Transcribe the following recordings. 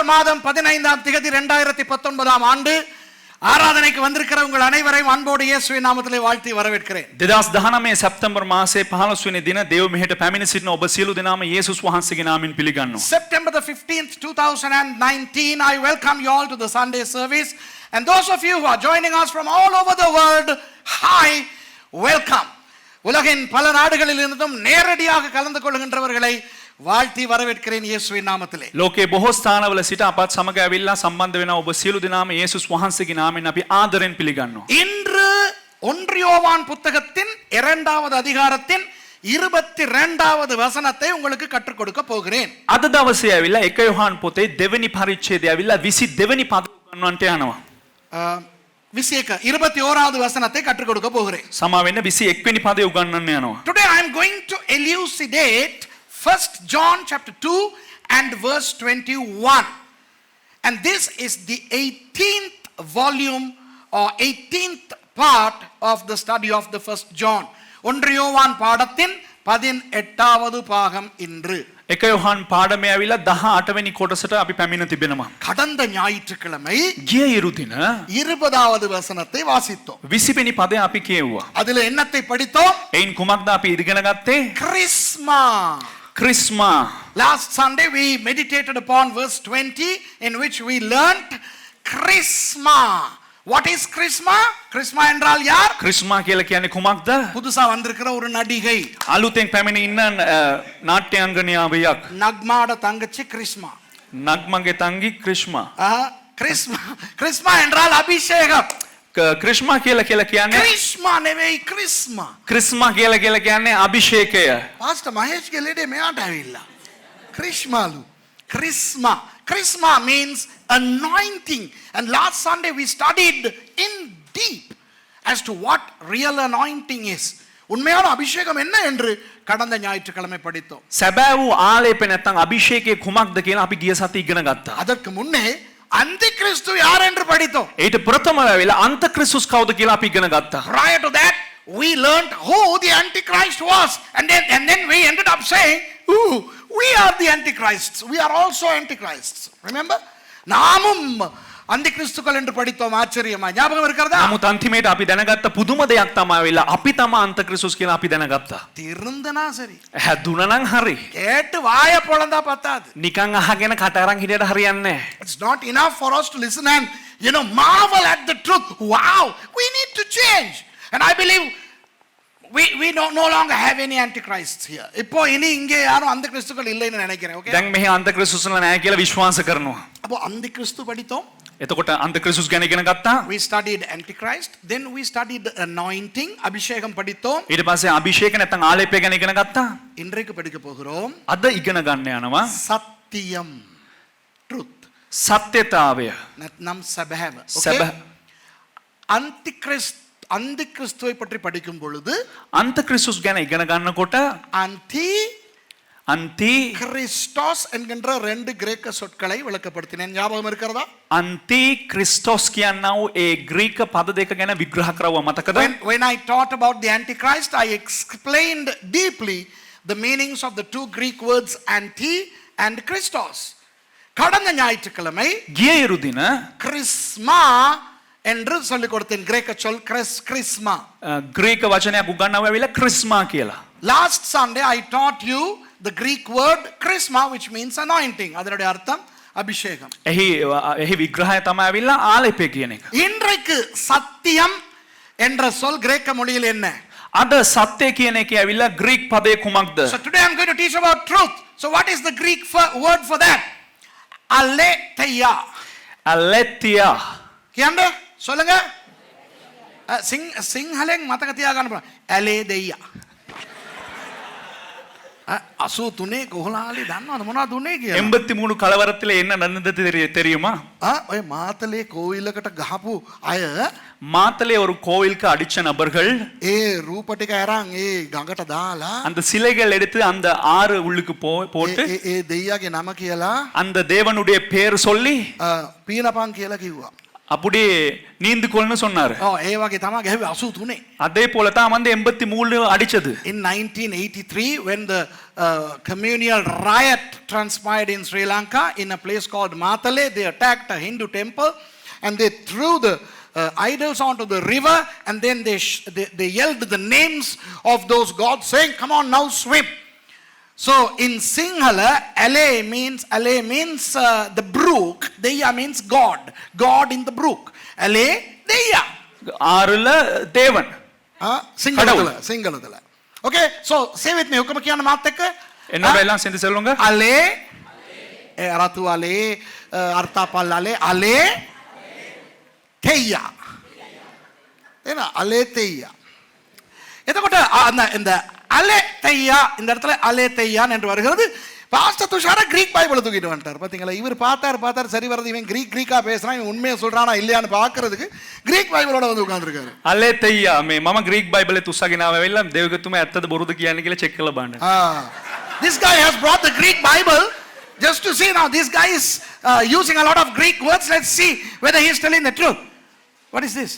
November மாதம் 15ஆம் தேதி 2019ஆம் ஆண்டு ஆராதனைக்கு வந்திருக்கிற உங்கள் அனைவரையும் அன்போடு இயேசுவின் நாமத்திலே வாழ்த்தி வரவேற்கிறேன். 2019 සැප්තැම්බර් මාසයේ 15 වෙනි දින දේව මෙහෙට පැමිණ සිටින ඔබ සියලු දෙනාම යේසුස් වහන්සේගේ නාමයෙන් පිළිගන්නවා. September the 15th 2019 I welcome you all to the Sunday service, and those of you who are joining us from all over the world, hi, welcome. உலகின் பல நாடுகளில் இருந்தும் நேரடியாக கலந்து கொள்கின்றவர்களை வாழ்த்தி வரவேற்கிறேன் இயேசுவின் நாமத்திலே. ලෝකයේ බොහෝ ස්ථානවල සිට අපත් සමග ඇවිල්ලා සම්බන්ධ වෙන ඔබ සියලු දෙනාම යේසුස් වහන්සේගේ නාමයෙන් අපි ආදරෙන් පිළිගන්නවා. இன்று 1 யோவான் புத்தகத்தின் 2வது அதிகாரத்தின் 22வது வசனத்தை உங்களுக்கு கற்றுக் கொடுக்க போகிறேன். අද දවසේ ඇවිල්ලා 1 යොහාන් පොතේ දෙවෙනි පරිච්ඡේදය ඇවිල්ලා 22 වෙනි පද උගන්වන්නට යනවා. 21வது வசனத்தை கற்றுக் கொடுக்க போகிறேன். සමා වෙන්න 21 වෙනි පදේ උගන්වන්න යනවා. Today I am going to elucidate 1 John chapter 2 and verse 21. And this is the 18th volume or 18th part of the study of the 1st John. 1 யோவான் பாடத்தின் 18வது பாகம் இன்று. 1 යොහාන් පාඩමේ ඇවිල්ලා 18 වෙනි කොටසට අපි පැමිණ තිබෙනවා. கடந்த ஞாயிற்றுக்கிழமை ගිය ඉරු දින 20வது வசனத்தை வாசித்தோம். 20 වෙනි පදේ අපි කියුවා. அதிலே என்னத்தை படித்தோம்? එයින් කුමක්ද අපි ඉගෙන ගත්තේ? கிறிஸ்மா. ක්‍රිස්මා. Last Sunday we meditated upon verse 20 in which we learnt Chrisma. What is Chrisma? Chrisma என்றால் யார்? ක්‍රිස්මා කියලා කියන්නේ කුමක්ද? புதுசா வந்திருக்கிற ஒரு நடிகை. අලුතෙන් පැමිණ ඉන්න නාට්‍යාංගනාවියක්. நக்மாட தங்கச்சி கிறிஸ்மா. නග්මගේ තංගි ක්‍රිස්මා. கிறிஸ்மா. கிறிஸ்மா என்றால் அபிஷேகம். ක්‍රිස්මා කියලා කියන්නේ கிறிஸ்மா නෙවෙයි கிறிஸ்மா. ක්‍රිස්මා කියලා කියන්නේ අභිෂේකය. Pastor Mahesh ගෙලෙඩේ මෙයාට ඇවිල්ලා. கிறிஸ்மாලු. கிறிஸ்மா. Chrisma means anointing, and last Sunday we studied in deep as to what real anointing is. உண்மையான அபிஷேகம் என்ன என்று கடந்த ஞாயிற்றுக்கிழமை படித்தோம். සැබෑ වූ ආලේපය නැත්නම් අභිෂේකයේ කුමක්ද කියලා අපි ගිය සතියේ ඉගෙන ගත්තා. அதற்கு முன்னே அந்தி கிறிஸ்து யார் என்று படித்தோம். ඊට ප්‍රථම වෙලාව අන්තක්‍රිස්තුස් කවුද කියලා අපි ඉගෙන ගත්තා. Prior to that we learned who the antichrist was, and then we ended up saying, ooh, we are the antichrists. We are also antichrists. Remember? நாமும் அந்திகிறிஸ்துக்கள் என்று படித்தோம். ஆச்சரியமா ஞாபகம் இருக்கிறதா? නමුත් අන්තිමේට අපි දැනගත්ත පුදුම දෙයක් තමයි වෙලා අපි තමයි අන්තක්‍රිස්තුස් කියලා අපි දැනගත්තා. திருந்தனா சரி. හැදුනා නම් හරි. கேட்டு வாய பொளந்தா பத்தாது. නිකන් අහගෙන කට අරන් හිටියට හරියන්නේ නැහැ. It's not enough for us to listen and marvel at the truth. Wow, we need to change. And I believe we no longer have any antichrists here. இப்போ இனி இங்கே யாரும் அந்திகிறிஸ்துக்கள் இல்லைன்னு நினைக்கிறேன். ஓகே. දැන් මෙහි අන්තක්‍රිස්තුස්ලා නැහැ කියලා විශ්වාස කරනවා. அப்போ அந்திகிறிஸ்து படித்தோம். එතකොට අන්තක්‍රිස්තුස් ගැන ඉගෙන ගත්තා. We studied antichrist, then we studied anointing, அபிஷேகம் படித்தோம். ඊට පස්සේ අභිෂේක නැත්නම් ආලේපය ගැන ඉගෙන ගත්තා. இன்றைக்கு படிக்க போகிறோம் අද ඉගෙන ගන්න යනවා சத்தியம், truth. සත්‍යතාවය. நம் சபஹவ. සැබෑ. அந்திகிறிஸ்துவை பற்றி படிக்கும் பொழுது අන්තක්‍රිස්තුස් ගැන ඉගෙන ගන්නකොට அந்தி கிறிஸ்டோஸ் என்கின்ற 2 கிரேக்க சொற்களை விளக்கப்படுத்தினேன். ஞாபகம் இருக்கிறதா? අන්ති ක්‍රිස්තොස් කියනා වූ ඒ ග්‍රීක පද දෙක ගැන විග්‍රහ කරවුවා මතකද? When I taught about the antichrist, I explained deeply the meanings of the 2 Greek words anti and Christos. கடந்த ஞாயிற்றுக்கிழமை ගිය ඉරු දින கிறிஸ்மா என்று சொல்லிக் கொடுத்தேன். கிரேக்க சொல் கிறிஸ்மா. ග්‍රීක වචනයක් උගන්වනවා ඇවිල්ලා ක්‍රිස්මා කියලා. Last Sunday I taught you the Greek word chrisma, which means anointing. அதனுடைய அர்த்தம் அபிஷேகம். එහි විග්‍රහය තමයි ඇවිල්ලා ආලේපය කියන එක. இன்றைக்கு சத்தியம் என்ற சொல் கிரேக்க மொழியில் என்ன? අද සත්‍ය කියන එකේ ඇවිල්ලා ග්‍රීක පදේ කුමක්ද? So today I'm going to teach about truth. So what is the Greek word for that? Aletheia. Aletheia. කියන්නේ சொல்லுங்க. සිංහලෙන් මතක තියාගන්න බලන්න. Aletheia. 83 කොහොලාලේ දන්නවද මොනවද උනේ කියලා? 83 කලවරத்திலே என்ன நடந்தது தெரியுமா? ඔය මාතලේ කෝවිලකට ගහපු අය மாத்தலே ஒரு கோவிலுக்கு அடிச்ச நபர்கள் ඒ රූප ටික අරන් ඒ ගඟට දාලා அந்த சிலைகள் எடுத்து அந்த ஆறு உள்ளுக்கு போட்டு ඒ දෙයියාගේ නම කියලා அந்த தேவனுடைய பேர் சொல்லி පීනපන් කියලා කිව්වා. அப்படி நீந்து கொள்னு சொன்னாரு. ඒ වගේ තමයි ගැහුවේ 83. அதே போல தான் வந்து 83 அடிச்சது. In 1983, when the communal riot transpired in Sri Lanka in a place called Matale, they attacked a Hindu temple and they threw the idols onto the river, and then they yelled the names of those gods, saying, "Come on now, swim." So in Sinhala, Ale means the brook, Deya means God in the brook. Ale Deya. ஆறுல தேவன். Singaladala. Okay, so say with me. Hukama kiyana maath ekka. என்னோட எல்லாம் சேர்ந்து சொல்லுங்க. Ale Ratu Ale Arthapal Ale Teya. Ena Ale Teya. එතකොට இந்த அலேத்தையா இந்த இடத்துல அலேத்தையான் என்று வருகிறது. பாஸ்டர் துஷார கிரீக் பைபிளை தூக்கிட்டு வந்துட்டார். பாத்தீங்களா, இவர் பார்த்தார் சரி வரது, இவன் கிரீக்கா பேசுறான், இவன் உண்மையை சொல்றானா இல்லையான்னு பாக்குறதுக்கு கிரீக் பைபிளோட வந்து உட்கார்ந்துருக்காரு. අලේතෙයියා මේ මම ග්‍රීක් බයිබලේ තුස්සගෙන ආවෙලා දේවගතුමා ඇත්තද බොරුද කියන්නේ කියලා චෙක් කරලා බලන්න. This guy has brought the Greek Bible just to see. Now this guy is using a lot of Greek words. Let's see whether he is telling the truth. What is this?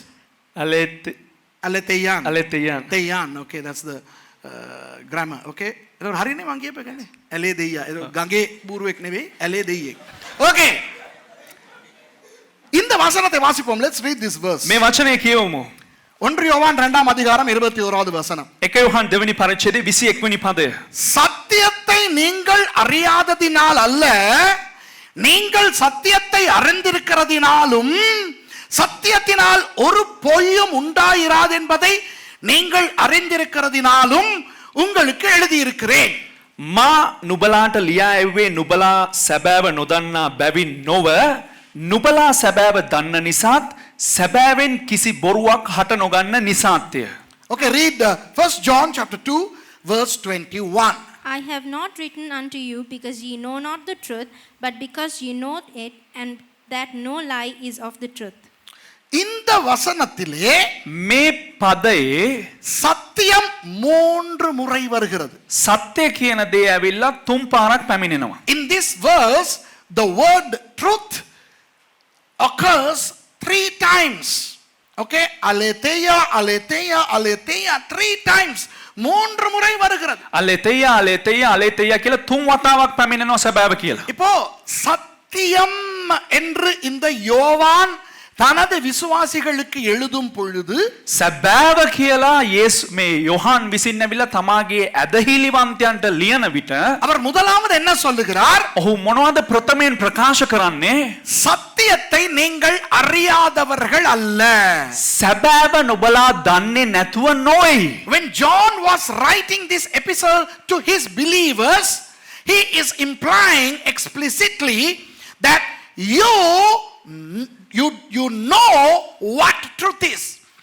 Aleteian. Okay, that's the grammar. Okay, ඒක හරිනේ මං කියපේකනේ. ඇලේදෙයියා. ඒක ගඟේ බූරුවෙක් නෙවෙයි, ඇලේදෙයියෙක්. Okay, இந்த வசனத்தை வாசிப்போம். Let's read this verse. මේ වචනේ කියවමු. 1 யோவான் 2ஆம் அதிகாரம் 21வது வசனம். 1 யோவான் 2 වෙනි පරිච්ඡේදයේ 21 වෙනි පදය. சத்தியத்தை நீங்கள் அறியாததினால் அல்ல, நீங்கள் சத்தியத்தை அறிந்திருக்கிறதினாலும் சத்தியத்தினால் ஒரு பொய்யும் உண்டாயிராது என்பதை நீங்கள் அறிந்திருக்கிறதினாலும் உங்களுக்கு எழுதியிருக்கிறேன். මා නුබලාට ලියා එව්වේ නුබලා සැබෑව නොදන්නා බැවින් නොව, නුබලා සැබෑව දන්න නිසාත් සැබෑවෙන් කිසි බොරුවක් හට නොගන්න නිසාත්ය. Okay, read 1 John chapter 2 verse 21. I have not written unto you because ye know not the truth, but because ye know it, and that no lie is of the truth. இந்த வசனத்திலே මේ පදයේ சத்தியம் 3 முறை வருகிறது. සත්‍ය කියන දේ ඇවිල්ලා 3 පාරක් පැමිණෙනවා. In this verse the word truth occurs 3 times. Okay, aletheia 3 times. 3 முறை வருகிறது. අලේතෙයියා කියලා 3 වතාවක් පැමිණෙනවා සැබෑව කියලා. இப்போ சத்தியம் என்று இந்த யோவான் தனது விசுவாசிகளுக்கு எழுதும் பொழுது සැබෑව කියලා මේ யோஹான் විසින් ඇවිල්ලා තමාගේ ඇදහිලිවන්තයන්ට ලියන විට அவர் முதலாவது என்ன சொல்லுகிறார்? ඔහු මොනවද ප්‍රථමයෙන් ප්‍රකාශ කරන්නේ? சத்தியத்தை நீங்கள் அறியாதவர்கள் அல்ல. සැබෑව නොබලා දන්නේ නැතුව නොයි. When John was writing this epistle to his believers, he is implying explicitly that you know what truth is.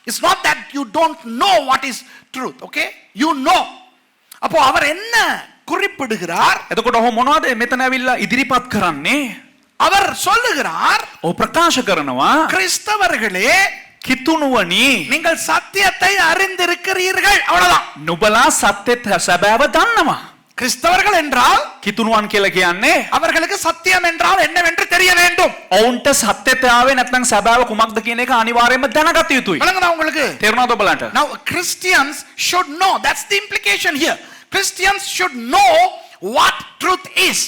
It's not that you don't know what is truth. Okay, you know. அப்போ அவர் என்ன குறிப்பிடுகிறார்? එතකොට ඔහු මොනවද මෙතන ඇවිල්ලා ඉදිරිපත් කරන්නේ? அவர் சொல்லுகிறார், ඔහු ප්‍රකාශ කරනවා கிறிஸ்தவர்களே, කිතුණුවනි, நீங்கள் சத்தியத்தை அறிந்திருக்கிறீர்கள். அவ்வளவுதான். නුබලා සත්‍යත් සැබෑව දන්නවා. கிறிஸ்தவர்கள் என்றால் කිතුණුවන් කියලා කියන්නේ அவர்களுக்கு சத்தியம் என்றால் என்னவென்று தெரிய வேண்டும். ඔවුන්ට සත්‍යතාවය නැත්නම් සැබෑව කුමක්ද කියන එක අනිවාර්යයෙන්ම දැනගත යුතුයි. விளங்குதா உங்களுக்கு? තේරුණාද ඔබලන්ට? Now Christians should know. That's the implication here. Christians should know what truth is.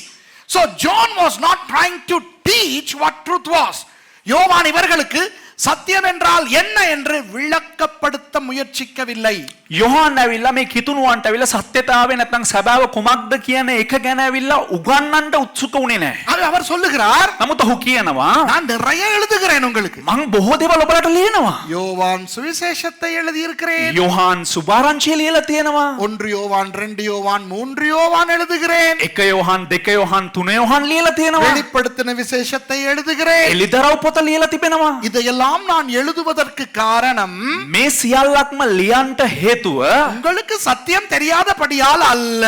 So John was not trying to teach what truth was. யோவான் இவர்களுக்கு சத்தியம் என்றால் என்ன என்று விளக்கப்படுத்த முயற்சிக்கவில்லை. යොහාන් ඇවිල්ලා මේ කිතුණුවන්ට ඇවිල්ලා සත්‍යතාවය නැත්නම් සැබෑව කුමක්ද කියන එක ගැන ඇවිල්ලා උගන්වන්න උත්සුක වුණේ නැහැ. அவர் சொல்லுகிறார், නමුත් ඔහු කියනවා நான் நிறைய எழுதுகிறேன் உங்களுக்கு. මම බොහෝ දේවල් ඔබලට ලියනවා. யோவான் சுவிசேஷத்தை எழுதி இருக்கிறேன். යොහාන් සුභාරංචිය ලියලා තියෙනවා. 1 யோவான் 2 யோவான் 3 யோவான் எழுதுகிறேன். 1 යොහාන් 2 යොහාන් 3 යොහාන් லியලා තියෙනවා. வெளிப்படுத்தின விசேஷத்தை எழுதுகிறேன். එලිදරව් පොත ලියලා තිබෙනවා. இதையெல்லாம் நான் எழுதுவதற்கு காரணம் මේ සියල්ලක්ම ලියන්න හේතුව உங்களுக்கு சத்தியம் தெரியாதபடியால் அல்ல.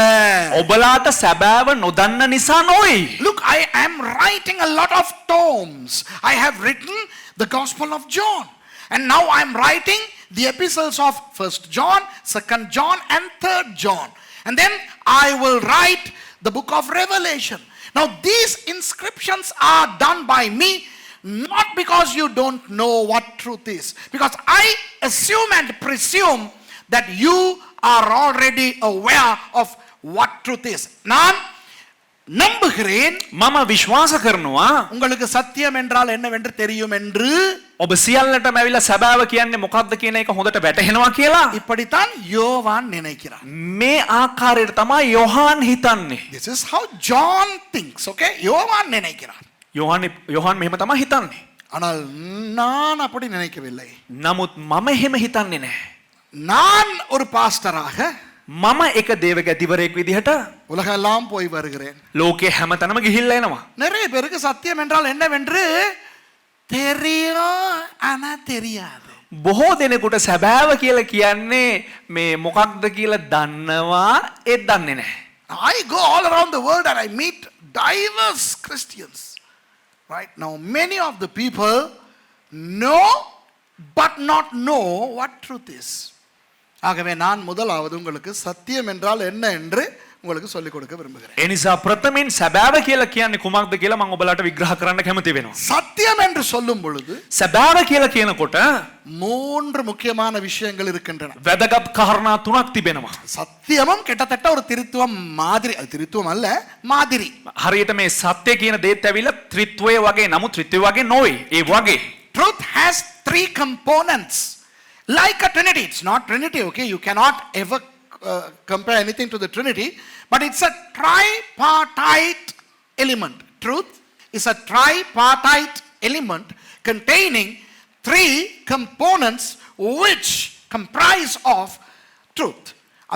ඔබලාට සැබෑව නොදන්න නිසා නොයි. Look, I am writing a lot of tomes. I have written the Gospel of John, and now I am writing the epistles of 1 John, 2 John and 3 John, and then I will write the book of Revelation. Now these inscriptions are done by me not because you don't know what truth is, because I assume and presume that you are already aware of what truth is. நான் நம்புகிறேன் මම විශ්වාස කරනවා உங்களுக்கு சத்தியம் என்றால் என்னவென்று தெரியும் என்று. ඔබ සියල්ලටම ඇවිල්ලා සැබෑව කියන්නේ මොකක්ද කියන එක හොඳට වැටහෙනවා කියලා. இப்படித்தான் யோவான் நினைக்கிறான். මේ ආකාරයට තමයි යොහාන් හිතන්නේ. This is how John thinks, okay? யோவான் நினைக்கிறான். යොහාන් මෙහෙම තමයි හිතන්නේ. ஆனால் நான் அப்படி நினைக்கவில்லை. නමුත් මම එහෙම හිතන්නේ නැහැ. நான் ஒரு பாஸ்டராக මම එක දේවගැතිවරයෙක් විදිහට உலகெல்லாம் போய் வருகிறேன். ලෝකේ හැමතැනම ගිහිල්ලා එනවා. நிறைய பேருக்கு சத்தியம் என்றால் என்னவென்று தெரியும் ஆனா தெரியாது. බොහෝ දෙනෙකුට සැබෑව කියලා කියන්නේ මේ මොකක්ද කියලා දන්නවා ඒත් දන්නේ නැහැ. I go all around the world and I meet diverse Christians. Right now many of the people know but not know what truth is. ஆகவே நான் முதலாவது உங்களுக்கு சத்தியம் என்றால் என்ன என்று உங்களுக்கு சொல்லிக் கொடுக்க விரும்புகிறேன். ඒ නිසා ප්‍රථමයෙන් සැබෑව කියලා කියන්නේ කුමක්ද කියලා මම ඔබලාට විග්‍රහ කරන්න කැමති වෙනවා. சத்தியம் என்று சொல்லும் பொழுது සැබෑව කියලා කියනකොට மூன்று முக்கியமான விஷயங்கள் இருக்கின்றன. වැදගත් කාරණා තුනක් තිබෙනවා. சத்தியமும் கிட்டத்தட்ட ஒரு திருத்துவம் மாதிரி, அது திருத்துவம் அல்ல, மாதிரி. හරියට මේ සත්‍ය කියන දේත් ඇවිල්ලා ත්‍රිත්වය වගේ නමුත් ත්‍රිත්වය වගේ නොවේ. ඒ වගේ. Truth has three components. Like a Trinity, it's not Trinity, okay? You cannot ever compare anything to the Trinity, but it's a tripartite element. Truth is a tripartite element containing three components which comprise of truth.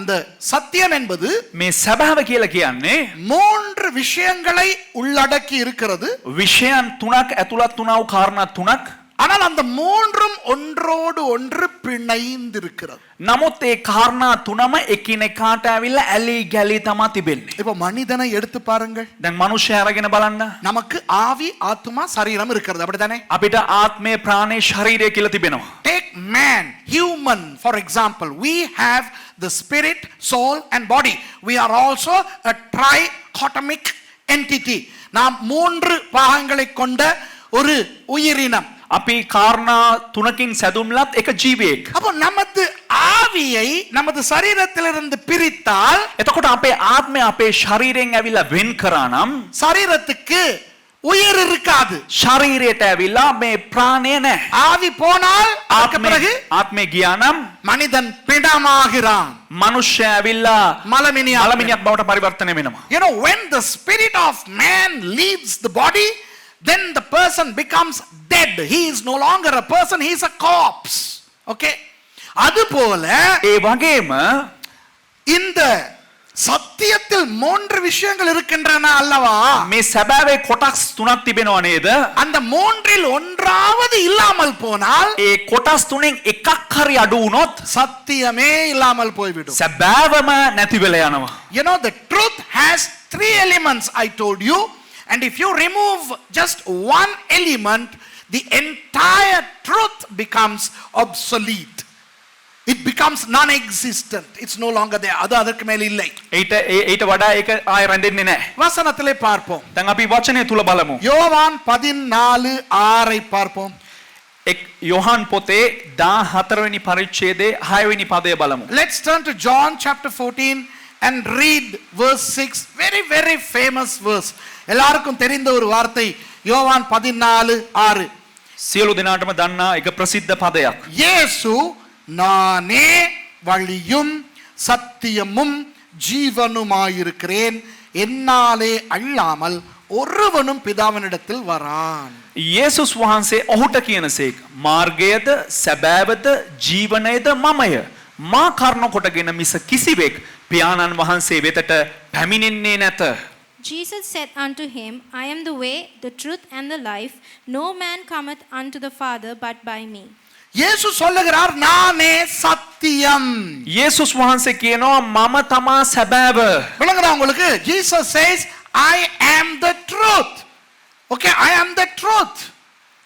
அந்த சத்தியம் என்பது මේ සැබෑව කියලා කියන්නේ மூன்று விஷயங்களை உள்ளடக்கி இருக்கிறது. විෂයන් තුනක් ඇතුළත් වුණා වූ කාරණා තුනක්. ஆனால் அந்த மூன்றும் ஒன்றோடு ஒன்று பிணைந்திருக்கிறது. නමුත් ඒ කාරණා තුනම එකිනෙකාට ඇවිල්ලා ඇලි ගැලි තමයි තිබෙන්නේ. இப்போ மனிதனை எடுத்து பாருங்கள். දැන් මනුෂ්‍යය අරගෙන බලන්න. நமக்கு ஆவி ஆத்துமா சரீரம் இருக்கிறது, அப்படிதானே? අපිට ආත්මය ප්‍රාණය ශරීරය කියලා තිබෙනවා. Take man, human, for example. We have the spirit, soul and body. We are also a trichotomic entity. நாம் மூன்று பாகங்களை கொண்ட ஒரு உயிரினம். අපි කාරණා තුනකින් සැදුම්ලත් එක ජීවියෙක්. அப்போ நமது ஆவியை நமது சரீரத்திலிருந்து பிரித்தால் එතකොට අපේ ආත්මය අපේ ශරීරයෙන් ඇවිල්ලා වෙන් කරා නම් சரீரத்துக்கு உயிர் இருக்காது. ශරීරයට ඇවිල්ලා මේ ප්‍රාණය නැහැ. ஆவி போனால் அதற்கு பிறகு ආත්මය ගියා නම් மனிதன் பிணமாகிறான். මනුෂ්‍යය ඇවිල්ලා மலமினியா. මලමිනියක් බවට පරිවර්තනය වෙනවා. You know, when the spirit of man leaves the body, then the person becomes dead. He is no longer a person, he is a corpse. Okay? அதுபோல ඒ වගේම இந்த சத்தியத்தில் மூன்று விஷயங்கள் இருக்கின்றன அல்லவா? මේ සැබෑවේ කොටස් තුනක් තිබෙනවා නේද? அந்த மூன்றில் ஒன்றாவது இல்லாமல் போனால் ඒ කොටස් තුනෙන් එකක් හරි අඩු වුණොත් சத்தியமே இல்லாமல் போய்விடும். සැබෑවම නැති වෙලා යනවා. You know, the truth has three elements, I told you. And if you remove just one element, the entire truth becomes obsolete. It becomes non-existent. It's no longer there. அதற்கு மேல் இல்லை. ඊට වඩා ඒක ආය රැඳෙන්නේ නැහැ. வசனத்திலே பார்ப்போம். දැන් අපි වචනය තුල බලමු. யோவான் 14:6 பார்ப்போம். යොහාන් පොතේ 14 වෙනි පරිච්ඡේදයේ 6 වෙනි පදය බලමු. Let's turn to John chapter 14 and read verse 6. Very very famous verse. எல்லாருக்கும் தெரிந்த ஒரு வார்த்தை. யோவான் 14:6. සියලු දෙනාටම දන්නා එක ප්‍රසිද්ධ පදයක්. இயேசு நானே வழியும் சத்தியமும் ஜீவனுமாயிருக்கிறேன், என்னாலே அல்லாமல் ஒருவனும் பிதாவினிடத்தில் வரான். යේසුස් වහන්සේ ඔහුට කියනසේක මාර්ගයද සැබෑවද ජීවනයද මමය. මා කරුණ කොටගෙන මිස කිසිවෙක් පියාණන් වහන්සේ වෙතට පැමිණෙන්නේ නැත. Jesus said unto him, I am the way, the truth and the life. No man cometh unto the Father but by me. இயேசு சொல்லுகிறார், நானே சத்தியம். යේසුස් වහන්සේ කියනවා මම තමා සැබෑව. விளங்குதா உங்களுக்கு? Jesus says, I am the truth. Okay, I am the truth.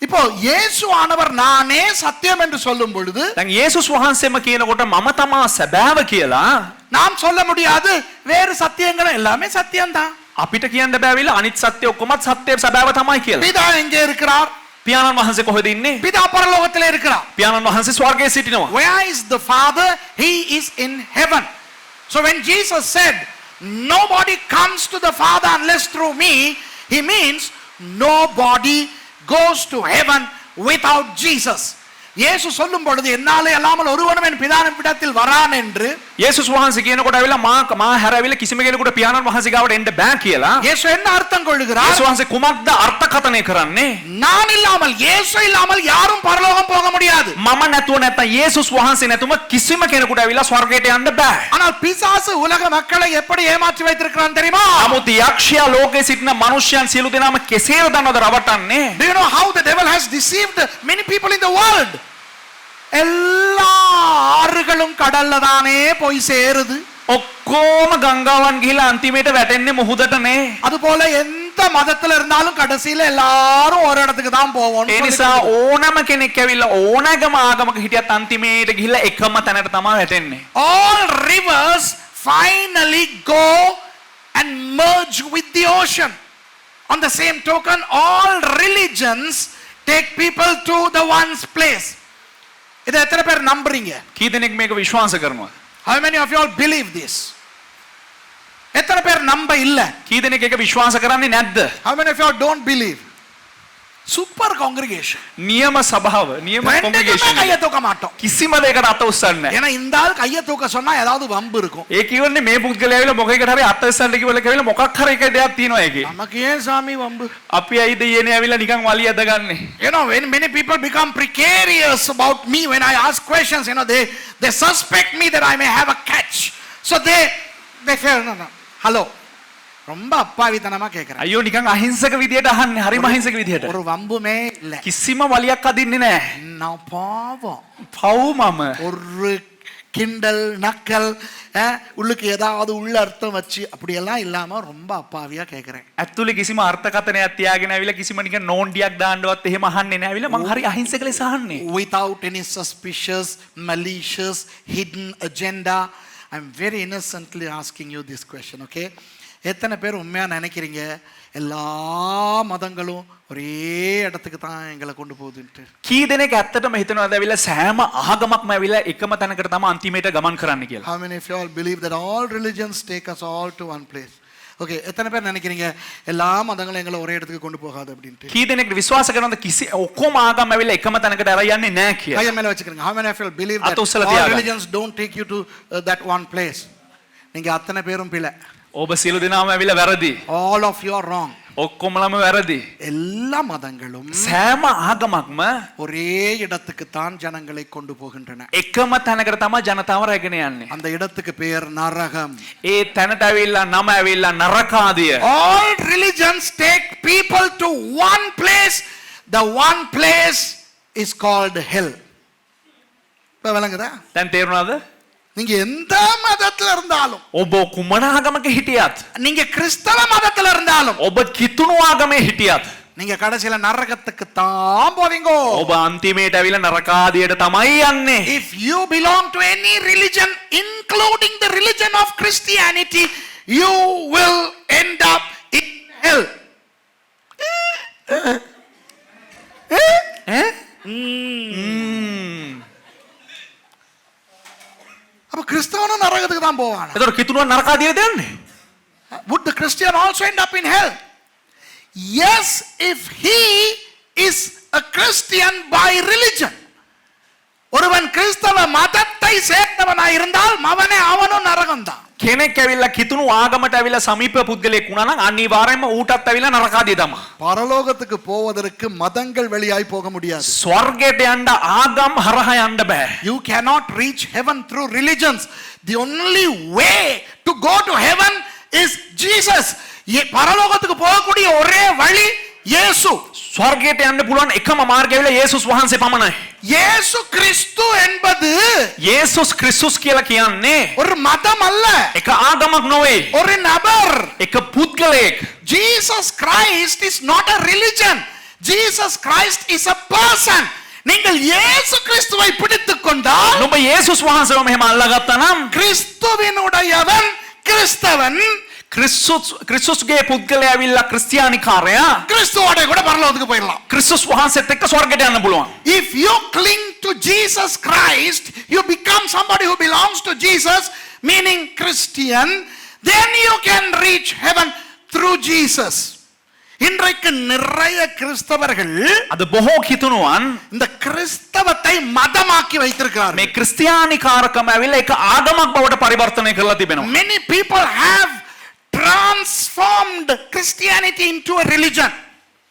இப்போ இயேசு ஆனவர் நானே சத்தியம் என்று சொல்லும் பொழுது දැන් යේසුස් වහන්සේම කියනකොට මම තමා සැබෑව කියලා நாம் சொல்ல முடியாது வேறு சத்தியங்கள் எல்லாமே சத்தியம்தான். අපිට කියන්න බැවිලා අනිත් සත්‍ය ඔක්කොමත් සත්‍ය සැබෑව තමයි කියලා. பிதா எங்கே இருக்கிறார்? පියාණන් වහන්සේ කොහෙද ඉන්නේ? பிதா பரலோகத்திலே இருக்கிறார். පියාණන් වහන්සේ ස්වර්ගයේ සිටිනවා. Where is the Father? He is in heaven. So when Jesus said, nobody comes to the Father unless through me, he means nobody goes to heaven without Jesus. இயேசு சொல்லும் பொழுது என்னாலே அல்லாமல் ஒருவனும் என் பிதாவினிடத்தில் வரான் என்று යේසුස් වහන්සේ කියනකොට ඇවිල්ලා මා හැරවිලා කිසිම කෙනෙකුට පියාණන් වහන්සේ ගාවට එන්න බෑ කියලා. இயேசு என்ன அர்த்தம் கொள்ளுகிறார்? යේසුස් වහන්සේ කුමක්ද අර්ථකථනය කරන්නේ? நான் இல்லாமல் இயேசு இல்லாமல் யாரும் பரலோகம் போக முடியாது. මම නැතුව නැත්නම් යේසුස් වහන්සේ නැතුව කිසිම කෙනෙකුට ඇවිල්ලා ස්වර්ගයට යන්න බෑ. ஆனால் பிசாசு உலக மக்களை எப்படி ஏமாற்றி வைத்திருக்கிறான் தெரியுமா? නමුත් යක්ෂයා ලෝකයේ සිටින මිනිස්යන් සියලු දෙනාම කෙසේ දන්නවද රවටන්නේ? Do you know how the devil has deceived many people in the world? எல்லா ஆறுகளும் கடல்ல தானே போய் சேருது. ඔක්කොම ගංගාවන් ගිහිලා අන්තිමේට වැටෙන්නේ මුහුදටනේ. அதுபோல எந்த மதத்துல இருந்தாலும் கடைசியில எல்லாரும் ஒரு இடத்துக்கு தான் போவோம். ඒ නිසා ඕනම කෙනෙක් ඇවිල්ලා ඕනෑම ආගමක හිටියත් අන්තිමේට ගිහිල්ලා එකම තැනට තමයි වැටෙන්නේ. All rivers finally go and merge with the ocean. On the same token, all religions take people to the one's place. இதை எத்தனை பேர் நம்புறீங்க? කී දෙනෙක් මේක විශ්වාස කරනවද? How many of you all believe this? எத்தனை பேர் நம்ப இல்ல? කී දෙනෙක් ඒක විශ්වාස කරන්නේ නැද්ද? How many of you all don't believe? Super congregation. නියම සභාව, නියම ரெண்டுக்குமே கையை කොන්ග්‍රෙගේෂන් தூக்க மாட்டோம். කිසිම දෙයකට අත උස්සන්නේ නැහැ. ஏன்னா இந்த ஆள் கையை தூக்க சொன்னா ஏதாவது வம்பு இருக்கும். ඒ කියවන්නේ මේ පුද්ගලයා ඇවිල්ලා මොකේකට හරි අත උස්සන්න කිව්වල කැවිලා මොකක් හරි එක දෙයක් තියෙනවා ඒකේ. நமக்கு ஏன் சாமி வம்பு? අපි ඇයිද ඊයනේ ඇවිල්ලා නිකන් වලිය අදගන්නේ? You know, when many people become precarious about me when I ask questions, you know, they suspect me that I may have a catch. So they say, no. Hello. ரொம்ப அப்பாவித்தனமா கேக்குறேன். අයියෝ නිකන් අහිංසක විදියට අහන්නේ, හරිම අහිංසක විදියට. ஒரு வம்புமே இல்ல. කිසිම වලියක් අදින්නේ නැහැ. நான் பாவம். පව් මම. ஒரு கிண்டல் நக்கல் உள்ளுக்கு ஏதாவது உள்ள அர்த்தம் வச்சு அப்படியெல்லாம் இல்லாம ரொம்ப அப்பாவியா கேக்குறேன். ඇතුලේ කිසිම අර්ථකථනයක් තියාගෙන ඇවිල්ලා කිසිම නිකන් නෝන්ඩියක් දාන්නවත් එහෙම අහන්නේ නැහැ. ඇවිල්ලා මං හරි අහිංසක ලෙස අහන්නේ. Without any suspicious, malicious, hidden agenda. I'm very innocently asking you this question, okay? எத்தனை பேர் உண்மையா நினைக்கிறீங்க எல்லா மதங்களும் ஒரே இடத்துக்கு தான் எங்களை கொண்டு போகுதுன்ட்டு? කී දෙනෙක් ඇත්තටම හිතනවාද ඇවිල්ලා සෑම ආගමක්ම ඇවිල්ලා එකම තැනකට තමයි අන්තිමේට ගමන් කරන්න කියලා? How many of you all believe that all religions take us all to one place? Okay, எத்தனை பேர் நினைக்கிறீங்க எல்லா மதங்களும் எங்களை ஒரே இடத்துக்கு கொண்டு போகாது அப்படின்ட்டு? කී දෙනෙක් විශ්වාස කරනවද කිසි ඔක්කොම ආගම් ඇවිල්ලා එකම තැනකට අරන් යන්නේ නැහැ කියලා? கையை மேல வச்சுக்கிறீங்க. How many of you all believe that අත උස්සලා all තියාගන්න. religions don't take you to that one place? நீங்க அத்தனை பேரும் பிழை. ඔබ සියලු දෙනාම ඇවිල්ලා වැරදි. All of you are wrong. ඔක්කොමලම වැරදි. எல்லா மதங்களும் සෑම ආගමක්ම ஒரே இடத்துக்கு தான் ஜனங்களை கொண்டு போகின்றன. එකම තැනකට තමයි ජනතාව රැගෙන යන්නේ. அந்த இடத்துக்கு பெயர் நரகம். ඒ තැනට ඇවිල්ලා නම ඇවිල්ලා නරකාදිය. All religions take people to one place. The one place is called hell. இப்ப விளங்குதா? දැන් තේරුණාද? நீங்க எந்த மதத்துல இருந்தாலும், ඔබ කුමන ආගමක හිටියත්, நீங்க கிறிஸ்தவ மதத்துல இருந்தாலும், ඔබ කිතුණු ආගමේ හිටියත්, நீங்க கடைசியில நரகத்துக்கு தான் போவீங்க. ඔබ අන්තිමේට ඇවිල්ලා නරකාදියට තමයි යන්නේ. If you belong to any religion, including the religion of Christianity, you will end up in hell. அப்ப கிறிஸ்தவனும் நரகத்துக்கு தான் போவானா? එතකොට කිතුණුව නරකාදියට යන්නේ? Would the Christian also end up in hell? Yes, if he is a Christian by religion. ஒருவன் கிறிஸ்தவ மதத்தை சேர்ந்தவனாய் இருந்தால் அவனும் நரகம்தான். කෙනෙක් ඇවිල්ලා කිතුණු ආගමට ඇවිල්ලා සමීප පුද්ගලයෙක් වුණා නම් අනිවාර්යයෙන්ම ඌටත් ඇවිල්ලා නරකාදිය තමයි. பரலோகத்துக்கு போவதற்கு மதங்கள் வழியாய் போக முடியாது. ස්වර්ගයට යන්න ආගම් හරහා යන්න බෑ. You cannot reach heaven through religions. The only way to go to heaven is Jesus. பரலோகத்துக்கு போகக்கூடிய ஒரே வழி இயேசு. ස්වර්ගයට යන්න පුළුවන් එකම මාර්ගය ඇවිල්ලා යේසුස් වහන්සේ පමණයි. இயேசு கிறிஸ்து என்பது යේසුස් ක්‍රිස්තුස් කියලා කියන්නේ ஒரு மதம் அல்ல, එක ආගමක් නොවේ. ஒரு நபர். එක පුද්ගලයෙක්. Jesus Christ is not a religion. Jesus Christ is a person. நீங்கள் இயேசு கிறிஸ்துவை பிடித்துக் கொண்டால், නුඹ යේසුස් වහන්සේව මෙහෙම අල්ලගත්තා නම් கிறிஸ்துவினுடையவன் கிறிஸ்தவன், ක්‍රිස්තුස්ගේ පුද්ගලයා ඇවිල්ලා ක්‍රිස්තියානිකාරයා கிறிஸ்துவோட கூட பரலோகத்துக்கு போயிடலாம். ක්‍රිස්තුස් වහන්සේත් එක්ක ස්වර්ගයට යන්න පුළුවන්. If you cling to Jesus Christ, you become somebody who belongs to Jesus, meaning Christian, then you can reach heaven through Jesus. இன்றைக்கு நிறைய கிறிஸ்தவர்கள் අද බොහෝ කිතුණුවන් இந்த கிறிஸ்தவத்தை மதமாக்கி வைத்திருக்கிறார்கள். මේ ක්‍රිස්තියානිකාරකම ඇවිල්ලා ඒක ආගමක් බවට පරිවර්තනය කරලා තිබෙනවා. Many people have transformed Christianity into a religion.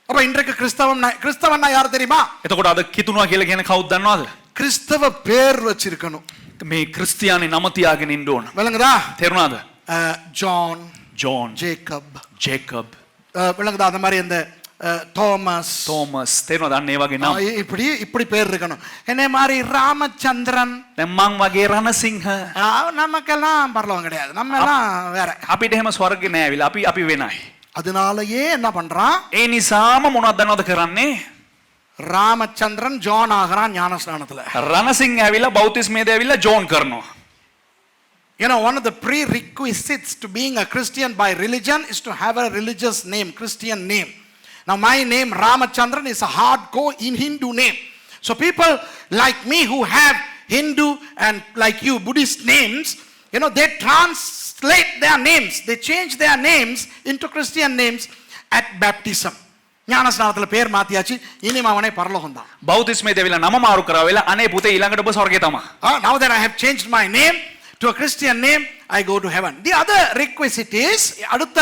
அப்ப இன்றைக்கு கிறிஸ்தவன்னா யார் தெரியுமா? එතකොට අද කිතුණුවා කියලා කියන කවුද දන්නවද? கிறிஸ்தவ பேர் வச்சிருக்கணும். මේ ක්‍රිස්තියානි නම තියාගෙන ඉන්න ඕන. விளங்குதா? තේරුණාද? ஜான், ජෝන්, ஜேக்கப், ජේකබ්, விளங்குதா? அந்த மாதிரி அந்த தோமஸ், තෝමස්, තේරුණාද? අන්න ඒ වගේ නම්. இப்படி பேர் இருக்கணும். என்னை மாதிரி ராமச்சந்திரன், දැන් මං වගේ රණසිංහ நமக்கெல்லாம் பரலோகம் கிடையாது. நம்ம எல்லாம் வேற. අපිට එහෙම ස්වර්ගේ නෑ ඇවිල්ලා. අපි වෙනයි. அதனாலயே என்ன பண்றான்? ඒ නිසාම මොනවද දන්නවද කරන්නේ? ராமச்சந்திரன் ஜான் ஆகிறான் ஞானஸ்நானத்துல. රණසිංහ ඇවිල්ලා බෞතිස්මේද ඇවිල්ලා ජෝන් කරනවා. You know, one of the prerequisites to being a Christian by religion is to have a religious name, Christian name. Now my name Ramachandran is a hardcore in Hindu name. So people like me who have Hindu and like you Buddhist names, you know, they translate their names, they change their names into Christian names at baptism. ஞானஸ்நானத்துல பேர் மாத்தியாச்சு, இனிமே அவனே பரலோகம் தான். බෞතිස්මේද ඇවිල්ලා නම මාරු කරාවෙලා අනේ පුතේ ඊළඟට ඔබ ස්වර්ගේ තමයි. Now that I have changed my name to a Christian name, I go to heaven. The other requisite is, அடுத்த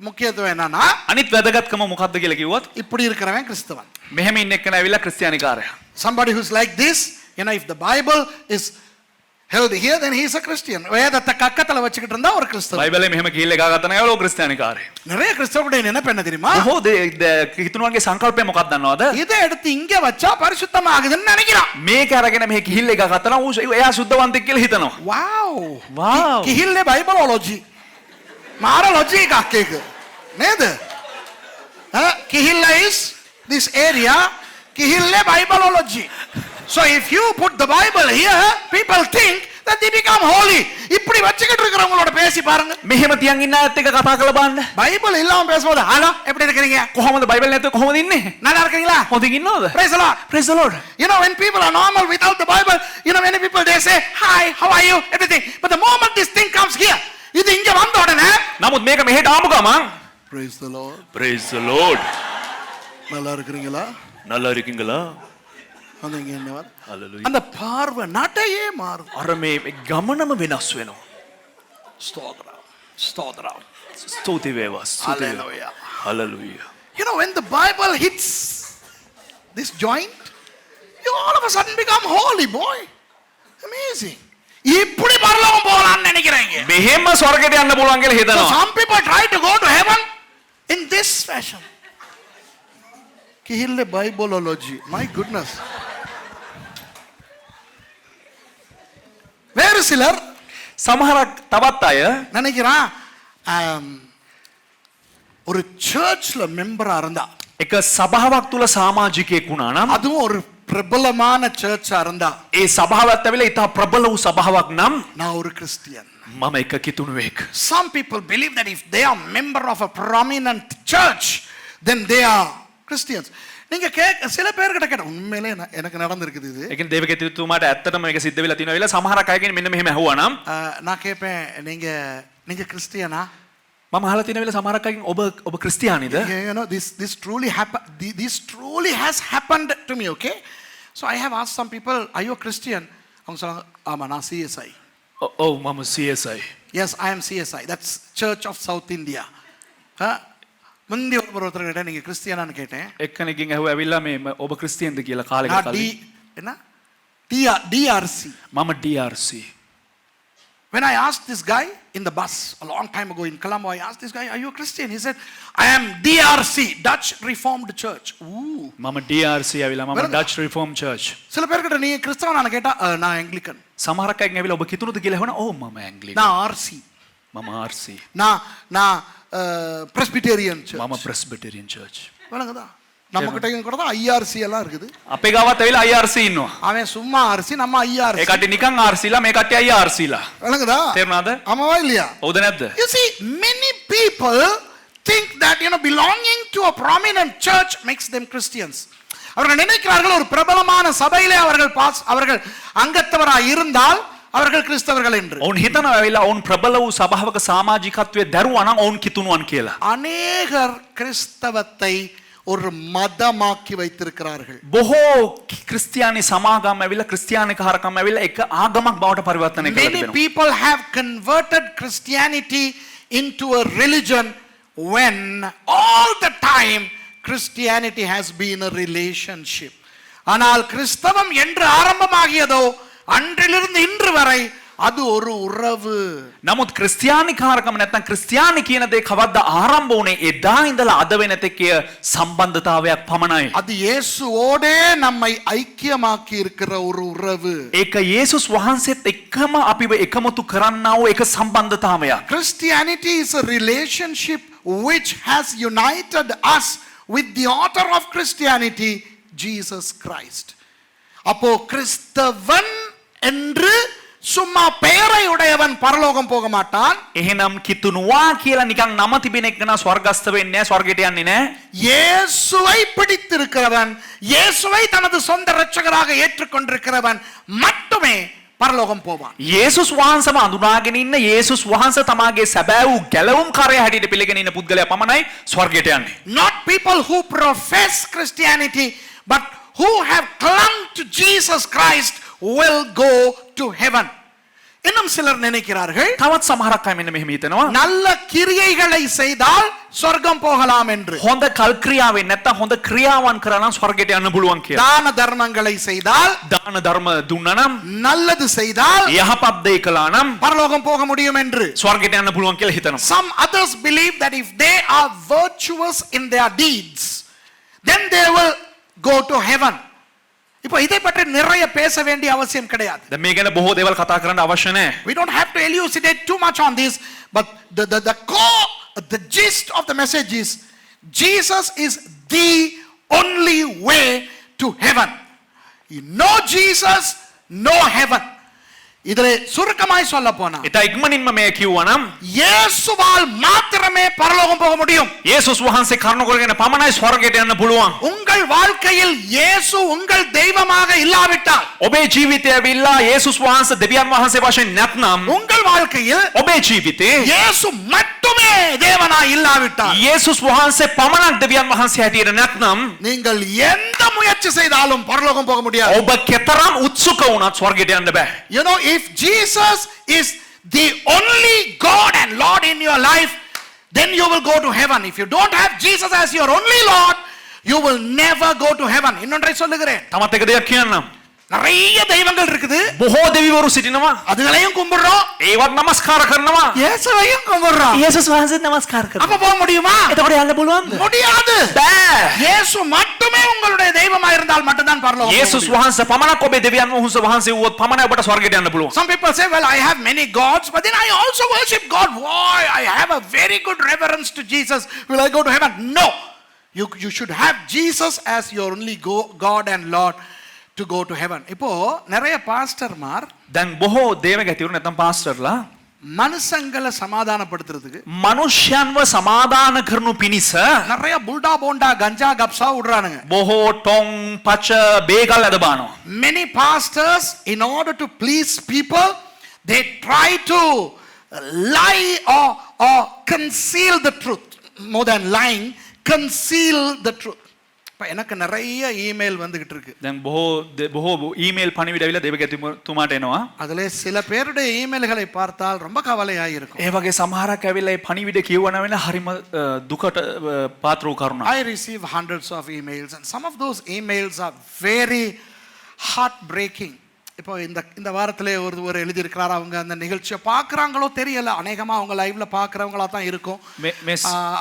முக்கியத்துவம் என்னன்னா, අනිත් වැදගත්කම මොකක්ද කියලා කිව්වොත් இப்படி இருக்கிறவன் கிறிஸ்தவன். මෙහෙම ඉන්න එක්කන ඇවිල්ලා ක්‍රිස්තියානිකාරයා. Somebody who's like this, you know, if the Bible is held here, then he is a Christian. வேதத்தை கக்கத்துல வச்சுக்கிட்டு இருந்தா ஒரு கிறிஸ்தவன். බයිබලේ මෙහෙම කීල් එකක් ගත්තා නම් ඒවලෝ ක්‍රිස්තියානිකාරයා. நிறைய கிறிஸ்தவருடைய நினைப்பு என்ன தெரியுமா? බොහෝ හිතුණුවන්ගේ සංකල්පය මොකක්ද දන්නවද? இதை எடுத்து இங்க வச்சா பரிசுத்தமாகுதுன்னு நினைக்கிறான். මේක අරගෙන මේ කිහිල් එකක් ගත්තා නම් එයා සුද්ධවන්තෙක් කියලා හිතනවා. Wow. කිහිල්ලේ බයිබලොලොජි. මාරොලොජි එකක් ඒක. නේද? කිහිල්ල is this area, කිහිල්ලේ බයිබලොලොජි. So if you put the Bible here, people think that they become holy. இப்படி வச்சுக்கிட்டு இருக்கிறவங்களோட பேசி பாருங்க. මෙහෙම තියන් ඉන්න අයත් එක්ක කතා කරලා බලන්න. பைபிள் இல்லாம பேசும்போது ஹலோ எப்படி இருக்கீங்க? කොහොමද බයිබල් නැතුව කොහොමද ඉන්නේ? நல்லா இருக்கீங்களா? හොඳින් ඉන්නවද? Praise the Lord. Praise the Lord. You know, when people are normal without the Bible, you know, many people they say hi, how are you, everything. But the moment this thing comes here, இது இங்க வந்த உடனே නමුත් මේක මෙහෙට ආපු ගමන් Praise the Lord. Praise the Lord. நல்லா இருக்கீங்களா? நல்லா இருக்கீங்களா? வந்தீங்க என்னவா? Hallelujah. அந்த பார்வை நடையே மாறும். අර මේ ගමනම වෙනස් වෙනවා. ஸ்தோத்திரம். ஸ்தோத்திரம். ස්තුති වේවා. ස්තුති වේවා. Hallelujah. Hallelujah. You know, when the Bible hits this joint, you all of a sudden become holy, boy. Amazing. இப்படி பரலோகம் போகலாம்னு நினைக்கிறீங்க. මෙහෙම ස්වර්ගයට යන්න පුළුවන් කියලා So හිතනවා. some people try to go to heaven in this fashion. Kihille Bibleology. My goodness. வேறு சிலர் සමහරක් තවත් අය நினைக்கிறான் ஒரு சர்ச்ல மெம்பரா இருந்தா, එක සභාවක් තුල සමාජිකයෙක් වුණා නම් அதுவும் ஒரு பிரபலமான சர்ச்சா இருந்தா, ඒ සභාවත් ඇවිල්ලා ඉතා ප්‍රබල වූ සභාවක් නම් நான் ஒரு கிறிஸ்டியன். මම එක කිතුණුවෙක්. Some people believe that if they are member of a prominent church, then they are Christians. நீங்க சில பேர்கிட்ட கேட்ட உண்மையிலே எனக்கு நடந்திருக்குது இது. ඒ කියන්නේ දේවකෙතුමාට ඇත්තටම මේක සිද්ධ වෙලා තියෙනවා කියලා සමහරක් අයගෙන් මෙන්න මෙහෙම ඇහුවා නම් நான் கேட்பேன், நீங்க கிறிஸ்டியனா? මම අහලා තියෙන වෙලාව සමහරක් අයගෙන් ඔබ ක්‍රිස්තියානිද? You know, this truly has happened to me, okay? So I have asked some people, are you a Christian? அவங்க சொல்றாங்க, ஆமா நான் CSI. ඔව් මම CSI. Yes, I am CSI. That's Church of South India. முந்தி ஒருத்தர் கிட்ட நீங்க கிறிஸ்டியனான்னு கேட்டேன். එක්කෙනෙක්ගෙන් ඇහුවා ඇවිල්ලා මේ ඔබ ක්‍රිස්තියානිද කියලා කාලෙක කලින්. என்ன? DRC. මම DRC. When I asked this guy in the bus a long time ago in Colombo, I asked this guy, are you a Christian? He said, I am DRC, Dutch Reformed Church. Ooh. මම DRC ඇවිල්ලා මම Dutch Reformed Church. சில பேர்கிட்ட நீ கிறிஸ்தவனான்னு கேட்டா நான் Anglican. සමහරක් අයගෙන් ඇවිල්ලා ඔබ කිතුණුද කියලා ඇහුවனா ඔව් මම ඇංග්ලිකන්. நான் RC. මම RC. நான் Presbyterian Church. මම Presbyterian Church. வணங்கதா? நம்ம கிட்ட கூட தான் IRC எல்லாம் இருக்குது. අපේ ගාවත් ඇවිල්ලා IRC ඉන්නවා. அவன் சும்மா RC, நம்ம IRC. ඒ කට්ටිය නිකන් RC ලා මේ කට්ටිය IRC ලා. வணங்கதா? තේරුණාද? ஆமாவா இல்லையா? ඔව්ද නැද්ද? You see, many people think that belonging to a prominent church makes them Christians. அவர்கள் நினைக்கிறார்கள் ஒரு பிரபலமான சபையிலே அவர்கள் அங்கத்தவராய் இருந்தால் அவர்கள் கிறிஸ்தவர்கள் என்று. ඔවුන් හිතනවා ඇවිල්ලා ඔවුන් ප්‍රබල වූ සභාවක සමාජිකත්වයේ දරුවා නම් ඔවුන් කිතුණුවන් කියලා. அநேகர் கிறிஸ்தவத்தை ஒரு மதமாக்கி வைத்திருக்கிறார்கள். බොහෝ ක්‍රිස්තියානි සමාගම් ඇවිල්ලා ක්‍රිස්තියානි කාරකම් ඇවිල්ලා එක ආගමක් බවට පරිවර්තනය කරලා Many තිබෙනවා. people have converted Christianity into a religion when all the time Christianity has been a relationship. ஆனால் கிறிஸ்தவம் என்று ஆரம்பமாகியதோ அன்றிலிருந்து இன்று வரை அது ஒரு உறவு. නමුත් ක්‍රිස්තියානි කාරකම නැත්නම් ක්‍රිස්තියානි කියන දේ කවද්ද ආරම්භ වුණේ? එදා ඉඳලා අද වෙනතෙක් සම්බන්ධතාවයක් පමණයි. அது இயேசுவோடே நம்மை ஐக்கியமாக்கி இருக்கிற ஒரு உறவு. ඒක යේසුස් වහන්සේත් එක්කම අපිව එකමුතු කරන්නා වූ එක සම්බන්ධතාවයක්. Christianity is a relationship which has united us with the author of Christianity, Jesus Christ. அப்போ கிறிஸ்தவன் என்று சும்மா பெயரை உடையவன் பரலோகம் போக மாட்டான். එහෙනම් කිතුණුවා කියලා නිකන් නම තිබෙන එක නා ස්වර්ගස්ත වෙන්නේ නැහැ, ස්වර්ගයට යන්නේ නැහැ. இயேசுவை பிடித்திருக்கிறவன், இயேசுவை தனது சொந்த இரட்சகராக ஏற்றுக்கொண்டிருக்கிறவன் மட்டுமே பரலோகம் போவான். යේසුස් වහන්සේම අඳුනාගෙන ඉන්න යේසුස් වහන්සේ තමාගේ සැබෑ වූ ගැලවුම් කාර්යය හැටියට පිළිගෙන ඉන්න පුද්ගලයා පමණයි ස්වර්ගයට යන්නේ. Not people who profess Christianity, but who have clung to Jesus Christ will go to heaven. இன்னும் சிலர் நினைக்கிறார்கள் තවත් සමහරක් අය මෙන්න මෙහෙම හිතනවා. நல்ல கிரியைகளை செய்தால் சொர்க்கம் போகலாம் என்று. හොඳ කල් ක්‍රියාවෙන් නැත්තම් හොඳ ක්‍රියාවන් කරා නම් ස්වර්ගයට යන්න පුළුවන් කියලා. தான தர்மங்களை செய்தால், දාන ධර්ම දුන්නා නම්, நல்லது செய்தால் යහපත් දේ කළා නම් பரலோகம் போக முடியும் என்று. ස්වර්ගයට යන්න පුළුවන් කියලා හිතනවා. Some others believe that if they are virtuous in their deeds, then they will go to heaven. இப்போ இதை பற்றி நிறைய பேச வேண்டிய அவசியம் கிடையாது. දැන් මේ ගැන බොහෝ දේවල් කතා කරන්න අවශ්‍ය නැහැ. We don't have to elucidate too much on this, but the core, the gist of the message is Jesus is the only way to heaven. You know Jesus, no heaven. இதிலே சுருக்கமாய் சொல்ல போனா ඉතා ඉක්මනින්ම මේ කිව්වා නම් இயேசுவால் மாத்திரமே பரலோகம் போக முடியும். යේසුස් වහන්සේ කරුණ කරගෙන පමණයි ස්වර්ගයට යන්න පුළුවන්. உங்கள் வாழ்க்கையில் இயேசு உங்கள் தெய்வமாக இல்லாவிட்டால், ඔබේ ජීවිතය ඇවිල්ලා යේසුස් වහන්සේ දෙවියන් වහන්සේ වශයෙන් නැත්නම්, உங்கள் வாழ்க்கையில் ඔබේ ජීවිතේ இயேசு மட்டுமே தேவனாய் இல்லாவிட்டால், යේසුස් වහන්සේ පමණක් දෙවියන් වහන්සේ හැටියට නැත්නම්, நீங்கள் எந்த முயற்சி செய்தாலும் பரலோகம் போக முடியாது. ඔබ කෙතරම් උත්සුක වුණත් ස්වර්ගයට යන්න බෑ. You know, if Jesus is the only God and Lord in your life, then you will go to heaven. If you don't have Jesus as your only Lord, you will never go to heaven. இன்னொன்றை சொல்லுகிறேன். තමත් එක දෙයක් කියන්නම්. நிறைய தெய்வங்கள் இருக்குது. බොහෝ දෙවිවරු සිටිනවා. அதுகளையும் கும்பிடுறோம். ඒවත් නමස්කාර කරනවා. இயேசுவையும் கும்பிடுறோம். යේසුස් වහන්සේත් නමස්කාර කරනවා. அப்ப போக முடியுமா? එතකොට යන්න පුළුවන්ද? முடியாது. බෑ. இயேசு மட்டுமே உங்களுடைய தெய்வமா இருந்தால் மட்டும்தான் பரலோகம் போக යේසුස් முடியும். වහන්සේ පමණක් ඔබේ දෙවියන් වහන්සේ වුවොත් පමණයි ඔබට ස්වර්ගයට යන්න පුළුවන්. Some people say, well, I have many gods, but then I also worship God. Why? I have a very good reverence to Jesus. Will I go to heaven? No. You should have Jesus as your only God and Lord to go to heaven. இப்போ நிறைய பாஸ்டர்மார் දැන් බොහෝ දේවගැතිවරු නැත්නම් පාස්ටර්ලා மனுஷங்களை சமாதானப்படுத்துறதுக்கு මනුෂ්‍යයන්ව සමාදාන කරනු පිණිස நிறைய புல்டா போண்டா கஞ்சா கப்சா விடுறானுங்க. බොහෝ ටොං පච බේගල් ඇද බානවා. Many pastors, in order to please people, they try to lie or conceal the truth. More than lying, conceal the truth. இப்போ எனக்கு நிறைய இமெயில் வந்துகிட்டு இருக்கு. දැන් බොහෝ ඊමේල් පණිවිඩ ඇවිල්ලා දේවගැතිතුමාට එනවා. அதிலே சில பேருடைய இமெயில்களை பார்த்தால் ரொம்ப கவலையாக இருக்கும். ඒ වගේ සමහරක් ඇවිල්ලා ඒ පණිවිඩ කියවන වෙන හරිම දුකට පාත්‍ර වූ කරුණක්. I receive hundreds of emails and some of those emails are very heartbreaking. இப்போ இந்த வாரத்திலே ஒரு எழுதியிருக்கிறார். அவங்க அந்த நிகழ்ச்சியை பார்க்குறாங்களோ தெரியல. அநேகமாக அவங்க லைவ்ல பார்க்குறவங்களா தான் இருக்கும்.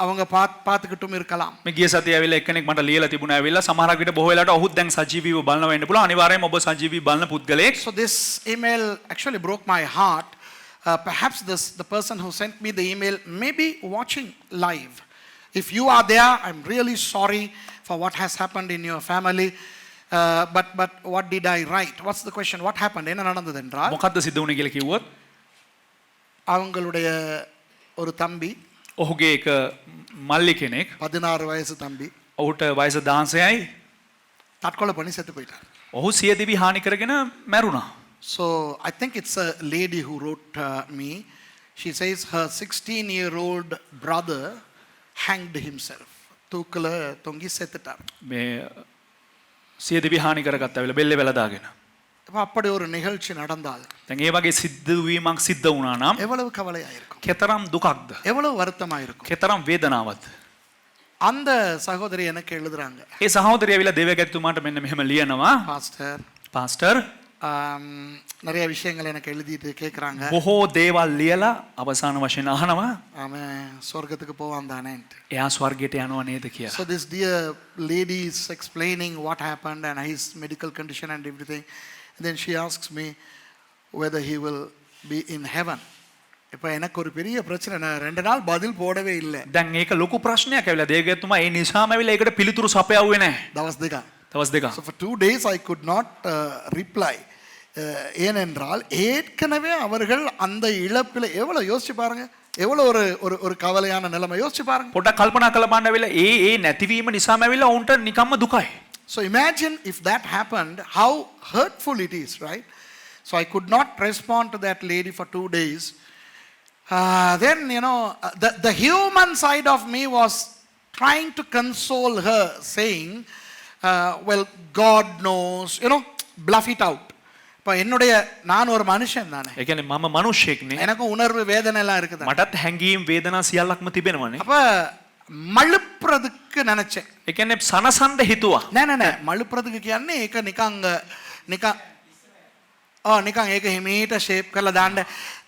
அவங்க பார்த்துக்கிட்டும் இருக்கலாம். මේ ගිය සතියේ ඇවිල්ලා එක්කෙනෙක් මට ලියලා තිබුණා ඇවිල්ලා සමහරක් විට බොහෝ වෙලාවට ඔහුත් දැන් සජීවීව බලනවා වෙන්න පුළුවන්. අනිවාර්යයෙන්ම ඔබ සජීවී බලන පුද්ගලයෙක්. So this email actually broke my heart. Perhaps the person who sent me the email may be watching live. If you are there, I'm really sorry for what has happened in your family. But what did I write? What's the question? What happened? என்ன நடந்தது என்றால் මොකද්ද සිද්ධ වුනේ කියලා කිව්වොත් அவங்களுடைய ஒரு தம்பி ඔහුගේ එක මල්ලි කෙනෙක් 16 வயசு தம்பி ඔහුට වයස 16යි. தற்கொலை பண்ணி செத்து போயிட்டார். ඔහු සියදිවි හානි කරගෙන මැරුණා. So I think it's a lady who wrote me. She says her 16-year-old brother hanged himself. தூக்குல தொங்கி செத்துட்டார். මේ සියදිවි හානි කරගත්ත වෙලාව බෙල්ලේ වැලදාගෙන. அப்ப அப்படி ஒரு நிகழ்ச்சி நடந்தால் දැන් ඒ වගේ සිද්ධවීමක් සිද්ධ වුණා නම් எவ்வளவு கவலையா இருக்கும், කෙතරම් දුකක්ද? எவ்வளவு வருத்தமா இருக்கும். කෙතරම් වේදනාවක්ද? அந்த சகோதரி எனக்கு எழுதுறாங்க, ඒ සහෝදරිය ඇවිල්ලා දේවගැතිතුමාට මෙන්න මෙහෙම ලියනවා. பாஸ்டர் පාස්ටර් நிறைய விஷயங்கள் எனக்கு எழுதிட்டு கேட்குறாங்க, බොහෝ දේවල් ලියලා අවසාන වශයෙන් අහනවා அவன் சொர்க்கத்துக்கு போவான் தானேன்ட்டு. එයා ස්වර්ගයට යනවා නේද කියලා. So this dear lady is explaining what happened and his medical condition and everything. And then she asks me whether he will be in heaven. இப்போ எனக்கு ஒரு பெரிய பிரச்சனை, நான் 2 நாள் பதில் போடவே இல்லை. දැන් ඒක ලොකු ප්‍රශ්නයක් ඇවිල්ලා දේවගැතිතුමා ඒ නිසාම ඇවිල්ලා ඒකට පිළිතුරු සපයාවුවේ නැහැ. தவஸ் திகா. දවස් දෙකක්. So for 2 days I could not reply. ஏனென்றால் ஏற்கனவே அவர்கள் அந்த இழப்பில் எவ்வளோ யோசிச்சு பாருங்க, எவ்வளோ ஒரு ஒரு ஒரு கவலையான நிலைமை யோசிச்சு பாருங்க. පොඩ්ඩක් කල්පනා කරලා බලන්න ඇවිල්ලා ඒ නැතිවීම නිසාම ඇවිල්ලා උන්ට නිකම්ම දුකයි. So imagine if that happened, how hurtful it is, right? So I could not respond to that lady for 2 days. Then, you know, the human side of me was trying to console her, saying, well, God knows, you know, bluff it out. இப்போ என்னுடைய நான் ஒரு மனுஷன் தானே, ඒ කියන්නේ මම මිනිහෙක්නේ. எனக்கும் உணர்வு வேதனை எல்லாம் இருக்குது. මටත් හැඟීම් වේදනා සියල්ලක්ම තිබෙනවනේ. அப்ப මழுப்புறதுக்கு நினைச்சேன். ඒ කියන්නේ සනසන්න හිතුවා. නෑ මழுப்புறதுக்கு කියන්නේ ඒක නිකන් ඒක හිමීට ෂේප් කරලා දාන්න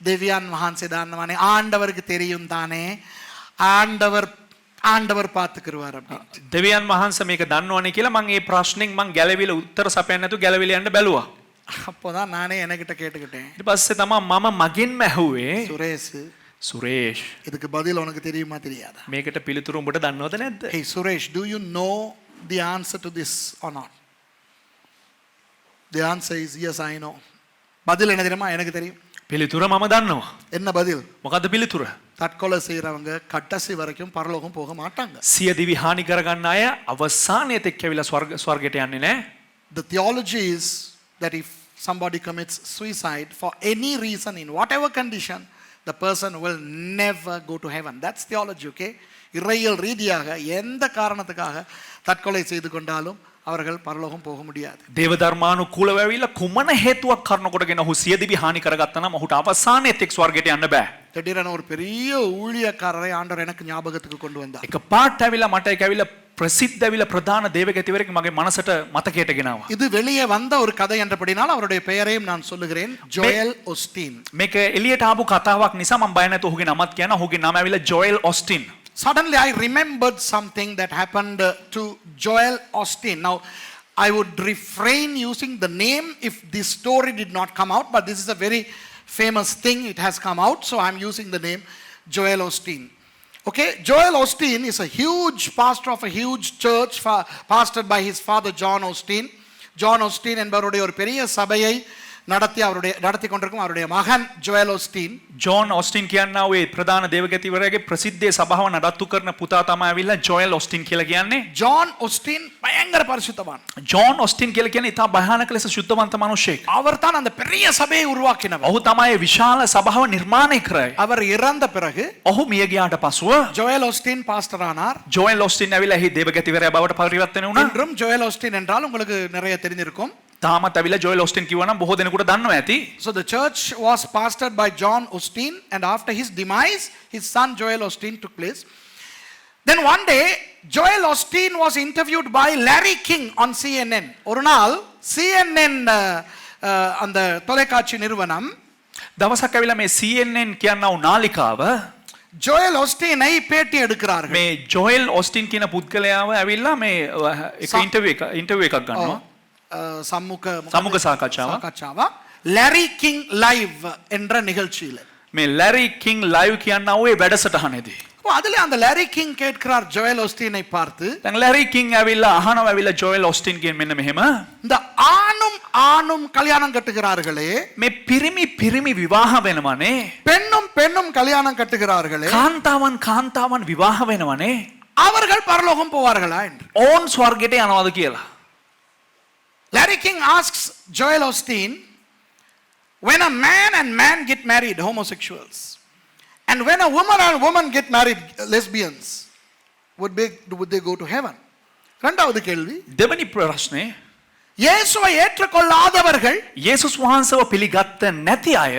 දෙවියන් වහන්සේ දාන්නවනේ, ආண்டவருக்கு தெரியும் தானே, ආண்டவர் பார்த்துக்குருவார் அப்படின்னு. දෙවියන් වහන්සේ මේක දන්නවනේ කියලා මම මේ ප්‍රශ්نين මම ගැලවිලා උත්තර සපයන්න නැතුව ගැලවිලා යන්න බැලුවා. அப்போதான் நானே என்கிட்ட கேட்டுக்கிட்டேன், ඊට පස්සේ තමයි මම මගෙන්ම ඇහුවේ சுரேஷ் සුරේෂ් இதுக்கு பதில் உனக்கு தெரியுமா தெரியாதா? මේකට පිළිතුරු උඹට දන්නවද නැද්ද? Hey Suresh, do you know the answer to this or not? The answer is yes, I know. பதில் என்ன தெரியுமா? எனக்கு தெரியும். පිළිතුර මම දන්නවා. என்ன பதில்? මොකද්ද පිළිතුර? தற்கொலை செய்யறவங்க கடைசி வரைக்கும் பரலோகம் போக மாட்டாங்க. සියදිවි හානි කරගන්න අය අවසානයේ තෙක් ඇවිල්ලා ස්වර්ගයට යන්නේ නැහැ. The theology is that if somebody commits suicide for any reason, in whatever condition, the person will never go to heaven. That's theology, okay? இறையியல் ரீதியாக எந்த காரணத்துக்காக தற்கொலை செய்து கொண்டாலும் அவர்கள் பரலோகம் போக முடியாது. දේව ධර්මානුකූලව ඇවිල්ලා කුමන හේතුවක් කරන කොටගෙන ඔහු සියදිවි හානි කරගත්තා නම් ඔහුට අවසානයේ තෙක් ස්වර්ගයට යන්න බෑ. திடீரென ஒரு பெரிய ஊழியக்காரரை ஆண்டவர் எனக்கு ஞாபகத்துக்கு கொண்டு வந்தார். එක පාට ඇවිල්ලා මට ඒක ඇවිල්ලා ප්‍රසිද්ධ ඇවිල්ලා ප්‍රධාන දේවගැතිවරයෙක් මගේ මනසට මතකයට ගෙනාවා. இது வெளியே வந்த ஒரு கதை என்றபடினால் அவருடைய பெயரையும் நான் சொல்லுகிறேன், ஜோயல் ஒஸ்டின். මේක එළියට ආපු කතාවක් නිසා මම බය නැතුව ඔහුගේ නමත් කියනවා. ඔහුගේ නම ඇවිල්ලා ජෝයල් Austin. Suddenly I remembered something that happened to Joel Osteen. Now I would refrain using the name if this story did not come out, but this is a very famous thing, it has come out, so I'm using the name Joel Osteen. Okay, Joel Osteen is a huge pastor of a huge church pastored by his father John Osteen. John Osteen என்பவருடைய ஒரு பெரிய சபையை நடத்தி கொண்டிருக்கும் அவருடைய மகன் Joel Austin. John Austin කියනවා ඒ ප්‍රධාන දේවගැතිවරයාගේ ප්‍රසිද්ධ සභාව නඩත්තු කරන පුතා තමයි ඇවිල්ලා ජෝයල් ඔස්ටින් කියලා කියන්නේ. ஜான் ஒஸ்டின் பயங்கர பரிசுத்தவான். ජෝන් ඔස්ටින් කියලා කියන්නේ ඉතා භයානක ලෙස සුද්ධවන්ත මිනිසෙක්. அவர் தான் அந்த பெரிய சபையை உருவாக்கினவர். ඔහු තමයි විශාල සභාව නිර්මාණය කරේ. அவர் இறந்த பிறகு ඔහු මිය ගියාට පසුව ஜோயல் ஒஸ்டின் பாஸ்டர் ஆனார். ජෝයල් ඔස්ටින් ඇවිල්ලා එහි දේවගැතිවරයා බවට පරිවර්තනය වුණා. இன்றும் ஜோயல் ஒஸ்டின் என்றால் உங்களுக்கு நிறைய தெரிஞ்சிருக்கும். තාමත් ඇවිල්ලා ජෝයල් ඔස්ටින් කිව්වනම් බොහෝ දෙනෙකුට දන්නවා ඇති. So the church was pastored by John Osteen, and after his demise his son Joel Osteen took place. Then one day Joel Osteen was interviewed by Larry King on CNN. ஒரு நாள் CNN அந்த தொலைக்காட்சி நிறுவனம் දවසක් ඇවිල්ලා මේ CNN කියනව නාලිකාව ஜோயல் ஒஸ்டீனை பேட்டி எடுக்கிறார்கள். මේ ජෝයල් ඔස්ටින් කියන පුද්ගලයාව ඇවිල්ලා මේ එක ඉන්ටර්විව් එකක් ගන්නවා. சமூக சாக்காச்சாவா லாரி கிங் லைவ் என்ற நிகழ்ச்சியில் මේ ලැරි කිං ලයිව් කියනවා ඒ වැඩසටහනේදී. அதுல அந்த லாரி கிங் கேட்கிறார் ஜோயல் ஒஸ்டீனை பார்த்து. දැන් ලැරි කිං ඇවිල්ලා අහනවා ඇවිල්ලා ජෝයල් ඔස්ටින් කියන මෙන්න මෙහෙම. இந்த ஆணும் ஆணும் கல்யாணம் கட்டுகிறார்களே, මේ පිරිමි විවාහ වෙනවනේ. பெண்ணும் பெண்ணும் கல்யாணம் கட்டுகிறார்களே, කාන්තාවන් විවාහ වෙනවනේ. அவர்கள் பரலோகம் போவார்களா என்று ඕන් ස්වර්ගයට යනවාද කියලා. Larry King asks Joel Osteen, when a man and man get married, homosexuals, and when a woman and woman get married, lesbians, would they go to heaven? இரண்டாவது கேள்வி, දෙවනි ප්‍රශ්නේ, இயேசுவை ஏற்றுக்கொள்ளாதவர்கள் යේසුස් වහන්සේව පිළිගත්ත නැති අය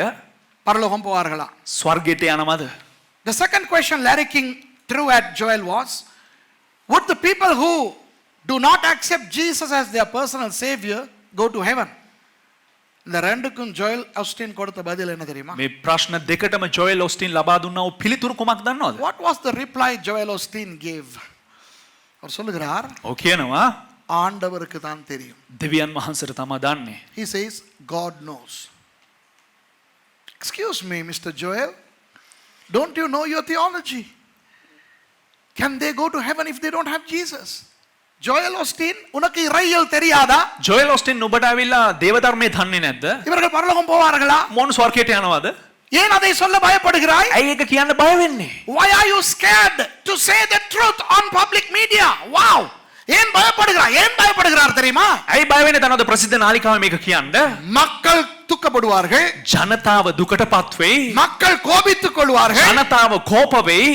பரலோகம் போவார்களா? ස්වර්ගයට යනවද? The second question Larry King threw at Joel was, would the people who do not accept Jesus as their personal savior go to heaven? இந்த ரெண்டுக்கும் ஜோயல் ஆஸ்டின் கொடுத்த பதில் என்ன தெரியுமா? මේ ප්‍රශ්න දෙකටම ජොයල් ඔස්ටින් ලබා දුන්නා වූ පිළිතුරු කුමක්ද දන්නවද? What was the reply Joel Osteen gave? அவர் சொல்லுகிறார், ඔව් කියනවා ஆண்டவருக்கு தான் தெரியும். දෙවියන් වහන්සේට තමයි දන්නේ. He says God knows. Excuse me, Mr. Joel, don't you know your theology? Can they go to heaven if they don't have Jesus? Joel Osteen, உனக்கு இறையியல் தெரியாதா? ජොයල් ඔස්ටින් ඔබට ඇවිල්ලා දේව ධර්මයේ දන්නේ නැද්ද? இவர்கள் பரலோகம் போவார்களா? මොන ස්වර්ගයට යනවද? ஏன் அதை சொல்ல பயப்படுகிறாய்? ඇයි ඒක කියන්න බය වෙන්නේ? Why are you scared to say the truth on public media? Wow! ஏன் பயப்படுகிறாய்? ஏன் பயப்படுகிறார் தெரியுமா? ඇයි බය වෙන්නේ තනද ප්‍රසිද්ධ නාලිකාවේ මේක කියන්න? மக்கள் துக்கப்படுவார்கள், ජනතාව දුකටපත් වෙයි. மக்கள் கோபித்துக் கொள்வார்கள், ජනතාව කෝප වෙයි.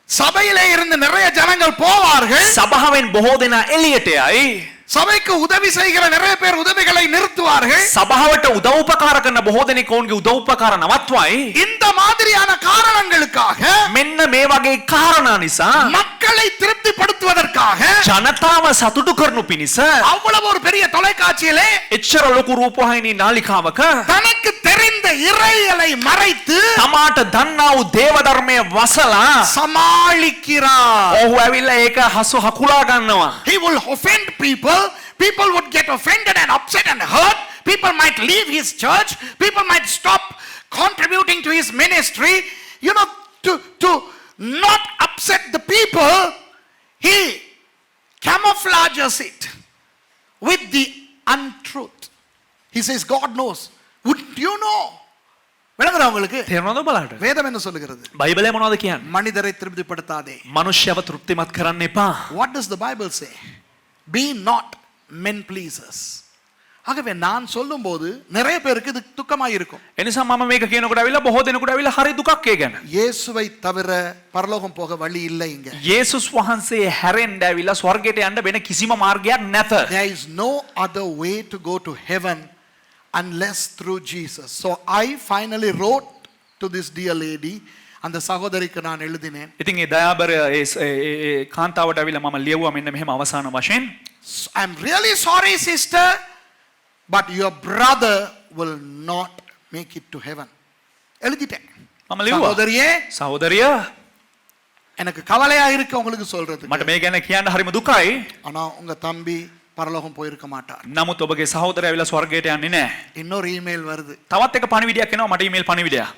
சபையிலே இருந்து நிறைய ஜனங்கள் போவார்கள், සභාවෙන් බොහෝ දෙනා එළියට යයි. சபைக்கு உதவி செய்கிற நிறைய பேர் உதவிகளை நிறுத்துவார்கள். සභාවට උදව් උපකාර කරන බොහෝ දෙනෙක් ඔවුන්ගේ උදව් උපකාර නවත්වයි. இந்த மாதிரியான காரணங்களுக்காக, මෙන්න මේ වගේ කාරණා නිසා மக்களை திருப்திப்படுத்துவதற்காக ජනතාව සතුටු කරනු පිණිස அவ்வளவு ஒரு பெரிய தொலைக்காட்சியிலே එච්චර ලොකු රූපවාහිනී නාලිකාවක தனக்கு தெரிந்த இறையியலை மறைத்து තමාට දන්නා වූ දේව ධර්මය වසලා சமாளிக்கிறார். ඔහු ඇවිල්ලා ඒක හසු හකුලා ගන්නවා. He will offend people. People would get offended and upset and hurt. People might leave his church. People might stop contributing to his ministry. You know, to not upset the people, he camouflages it with the untruth. He says, God knows. Wouldn't you know? விளங்குதா உங்களுக்கு? තේරෙනවද බලන්න? வேதம் என்ன சொல்லுகிறது? බයිබලය මොනවද කියන්නේ? மனிதரை திருப்திப்படுத்தாதே. මනුෂ්‍යව තෘප්තිමත් කරන්න එපා. What does the Bible say? Be not men pleasers. ஆகவே நான் சொல்லும்போது நிறைய பேருக்கு இது துக்கமாக இருக்கும். එනිසා මම මේක කියනකොට ඇවිල්ලා බොහෝ දෙනෙකුට ඇවිල්ලා හරි දුකක් ඒ ගැන. இயேசுவை தவிர பரலோகம் போக வழி இல்லை இங்க. යේසුස් වහන්සේ හැරෙන්න ඇවිල්ලා ස්වර්ගයට යන්න වෙන කිසිම මාර්ගයක් නැත. There is no other way to go to heaven unless through Jesus. So I finally wrote to this dear lady, அந்த சகோதரிக்கு நான் எழுதினேன். ඉතින් ඒ දයාබර ඒ කාන්තාවට ඇවිල්ලා මම ලියුවා මෙන්න මෙහෙම අවසාන වශයෙන්. I'm really sorry sister, but your brother will not make it to heaven. எழுதிட்டேன். මම ලියුවා. சகோதரியே எனக்கு கவலையா இருக்கு உங்களுக்கு சொல்றது. මට මේ ගැන කියන්න හරිම දුකයි. ஆனா உங்க தம்பி பரலோகம் போயிருக்க மாட்டார். නමුත් ඔබගේ සහෝදරයා ඇවිල්ලා ස්වර්ගයට යන්නේ නැහැ. இன்னொரு இமெயில் வருது. තවත් එක පණිවිඩයක් එනවා මට ඊමේල් පණිවිඩයක්.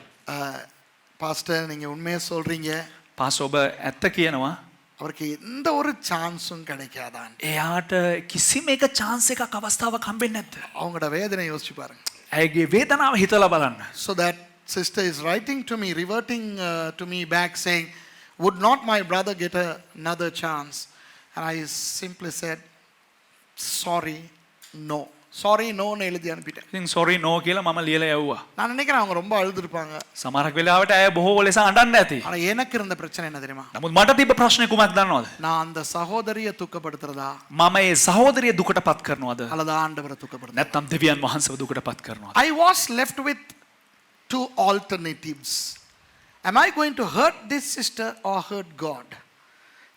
பாஸ்டர் நீங்க உண்மையை சொல்றீங்க. පාස් ඔබ ඇත්ත කියනවා. அவருக்கு எந்த ஒரு சான்ஸும் கிடைக்காதான். එයාට කිසිම එක chance එකක් අවස්ථාවක් හම්බෙන්නේ නැද්ද? அவங்களோட வேதனை யோசிச்சு பாருங்க. ඇයගේ වේදනාව හිතලා බලන්න. So that sister is writing to me, reverting to me back saying, would not my brother get another chance? And I simply said, sorry, no. Sorry, no னு எழுதி அனுப்பிட்டேன். ඉතින් sorry no කියලා මම ලියලා යවුවා. நான் நினைக்கிறேன் அவங்க ரொம்ப அழுதுருப்பாங்க. සමහරක් වෙලාවට ඇය බොහෝ ලෙස අඬන්න ඇති. ஆனா எனக்கு இருந்த பிரச்சனை என்ன தெரியுமா? නමුත් මට තිබ්බ ප්‍රශ්නේ කුමක්ද දන්නවද? நான் அந்த சகோதரியை துக்கப்படுத்துறதா මම ඒ සහෝදරිය දුකටපත් කරනවද? அல்லது ஆண்டவரை துக்கப்படுத்துறதா? නැත්නම් දෙවියන් වහන්සේව දුකටපත් කරනවද? I was left with two alternatives. Am I going to hurt this sister or hurt God?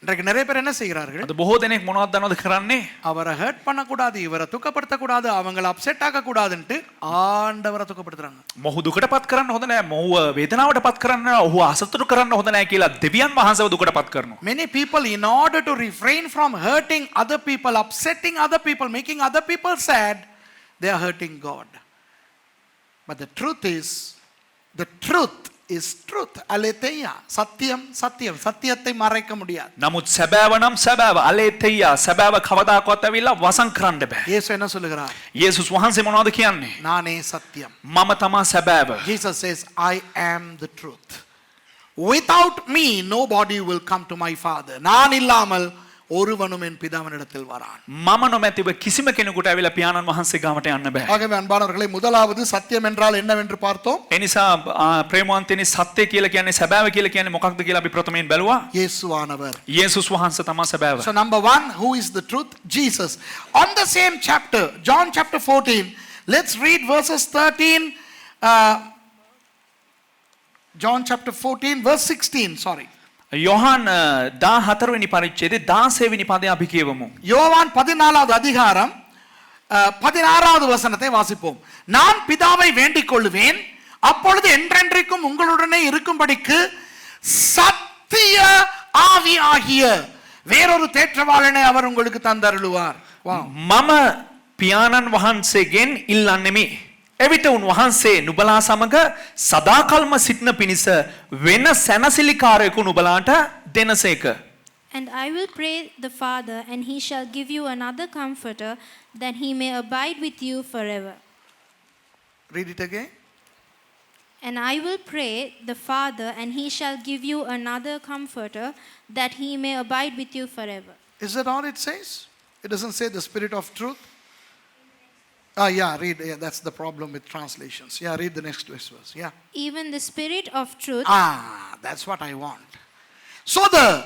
இன்றைக்கு நிறைய பேர் என்ன செய்கிறார்கள்? අද බොහෝ දෙනෙක් මොනවද දන්නවද කරන්නේ? அவரை ஹர்ட் பண்ணக்கூடாது, இவரை துக்கப்படுத்தக்கூடாது, அவங்கள அப்செட் ஆக்கக்கூடாதுன்ட்டு ஆண்டவரை துக்கப்படுத்துறாங்க. මොහු දුකටපත් කරන්න හොඳ නැහැ. මොහුව වේදනාවටපත් කරන්න, ඔහු අසතුටු කරන්න හොඳ නැහැ කියලා දෙවියන් වහන්සේව දුකටපත් කරනවා. Many people, in order to refrain from hurting other people, upsetting other people, making other people sad, they are hurting God. But the truth is, the truth is truth. Aletheia. Satyam, satyam. Satyatthai மறைக்க முடியாது. නමුත් සැබෑව නම් සැබෑව අලේතෙයියා සැබෑව කවදාකවත් ඇවිල්ලා වසන් කරන්න බෑ. இயேசு என்ன சொல்லுகிறார்? යේසුස් වහන්සේ මොනවද කියන්නේ? நானே சத்தியம். මම තමා සැබෑව. Jesus says, I am the truth. Without me, nobody will come to my Father. நான் இல்லாமல் ஒருவனும் என் பிதாவினிடத்தில் வரான். මම නොමැතිව කිසිම කෙනෙකුට ඇවිල්ලා පියාණන් වහන්සේ ගාවට යන්න බෑ. ஆகவே அன்பானவர்களே, முதலாவது சத்தியம் என்றால் என்னவென்று பார்த்தோம். ඒ නිසා ප්‍රේමවන්තනි සත්‍ය කියලා කියන්නේ සැබෑව කියලා කියන්නේ මොකක්ද කියලා අපි ප්‍රථමයෙන් බැලුවා. இயேசுவானவர். යේසුස් වහන්සේ තමා සැබෑව. So number 1, who is the truth? Jesus. On the same chapter, John chapter 14, let's read verses 13, John chapter 14, verse 16, sorry. Yohan 14 වෙනි පරිච්ඡේදයේ 16 වෙනි පදය අපි කියවමු. யோவான் 14வது அதிகாரம் 16வது வசனத்தை வாசிப்போம். நான் பிதாவை வேண்டிக் கொள்ளுவேன், அப்பொழுது என்றென்றைக்கும் உங்களுடனே இருக்கும்படிக்கு சத்திய ஆவி ஆகிய வேறொரு தேற்றவாளனை அவர் உங்களுக்கு தந்தருளுவார். මම පියාණන් වහන්සේගෙන් ඉල්ලන්නෙමි. එවිට උන්වහන්සේ නුබලා සමග සදාකල්ම සිටින පිණිස වෙන සැනසිලිකාරයෙකු නුබලාට දෙනසේක. And I will pray the Father, and he shall give you another comforter, that he may abide with you forever. Read it again. And I will pray the Father, and he shall give you another comforter, that he may abide with you forever. Is that all it says? It doesn't say the Spirit of truth. Read. Yeah, that's the problem with translations. Yeah, read the next verse. Yeah. Even the Spirit of truth. That's what I want. So the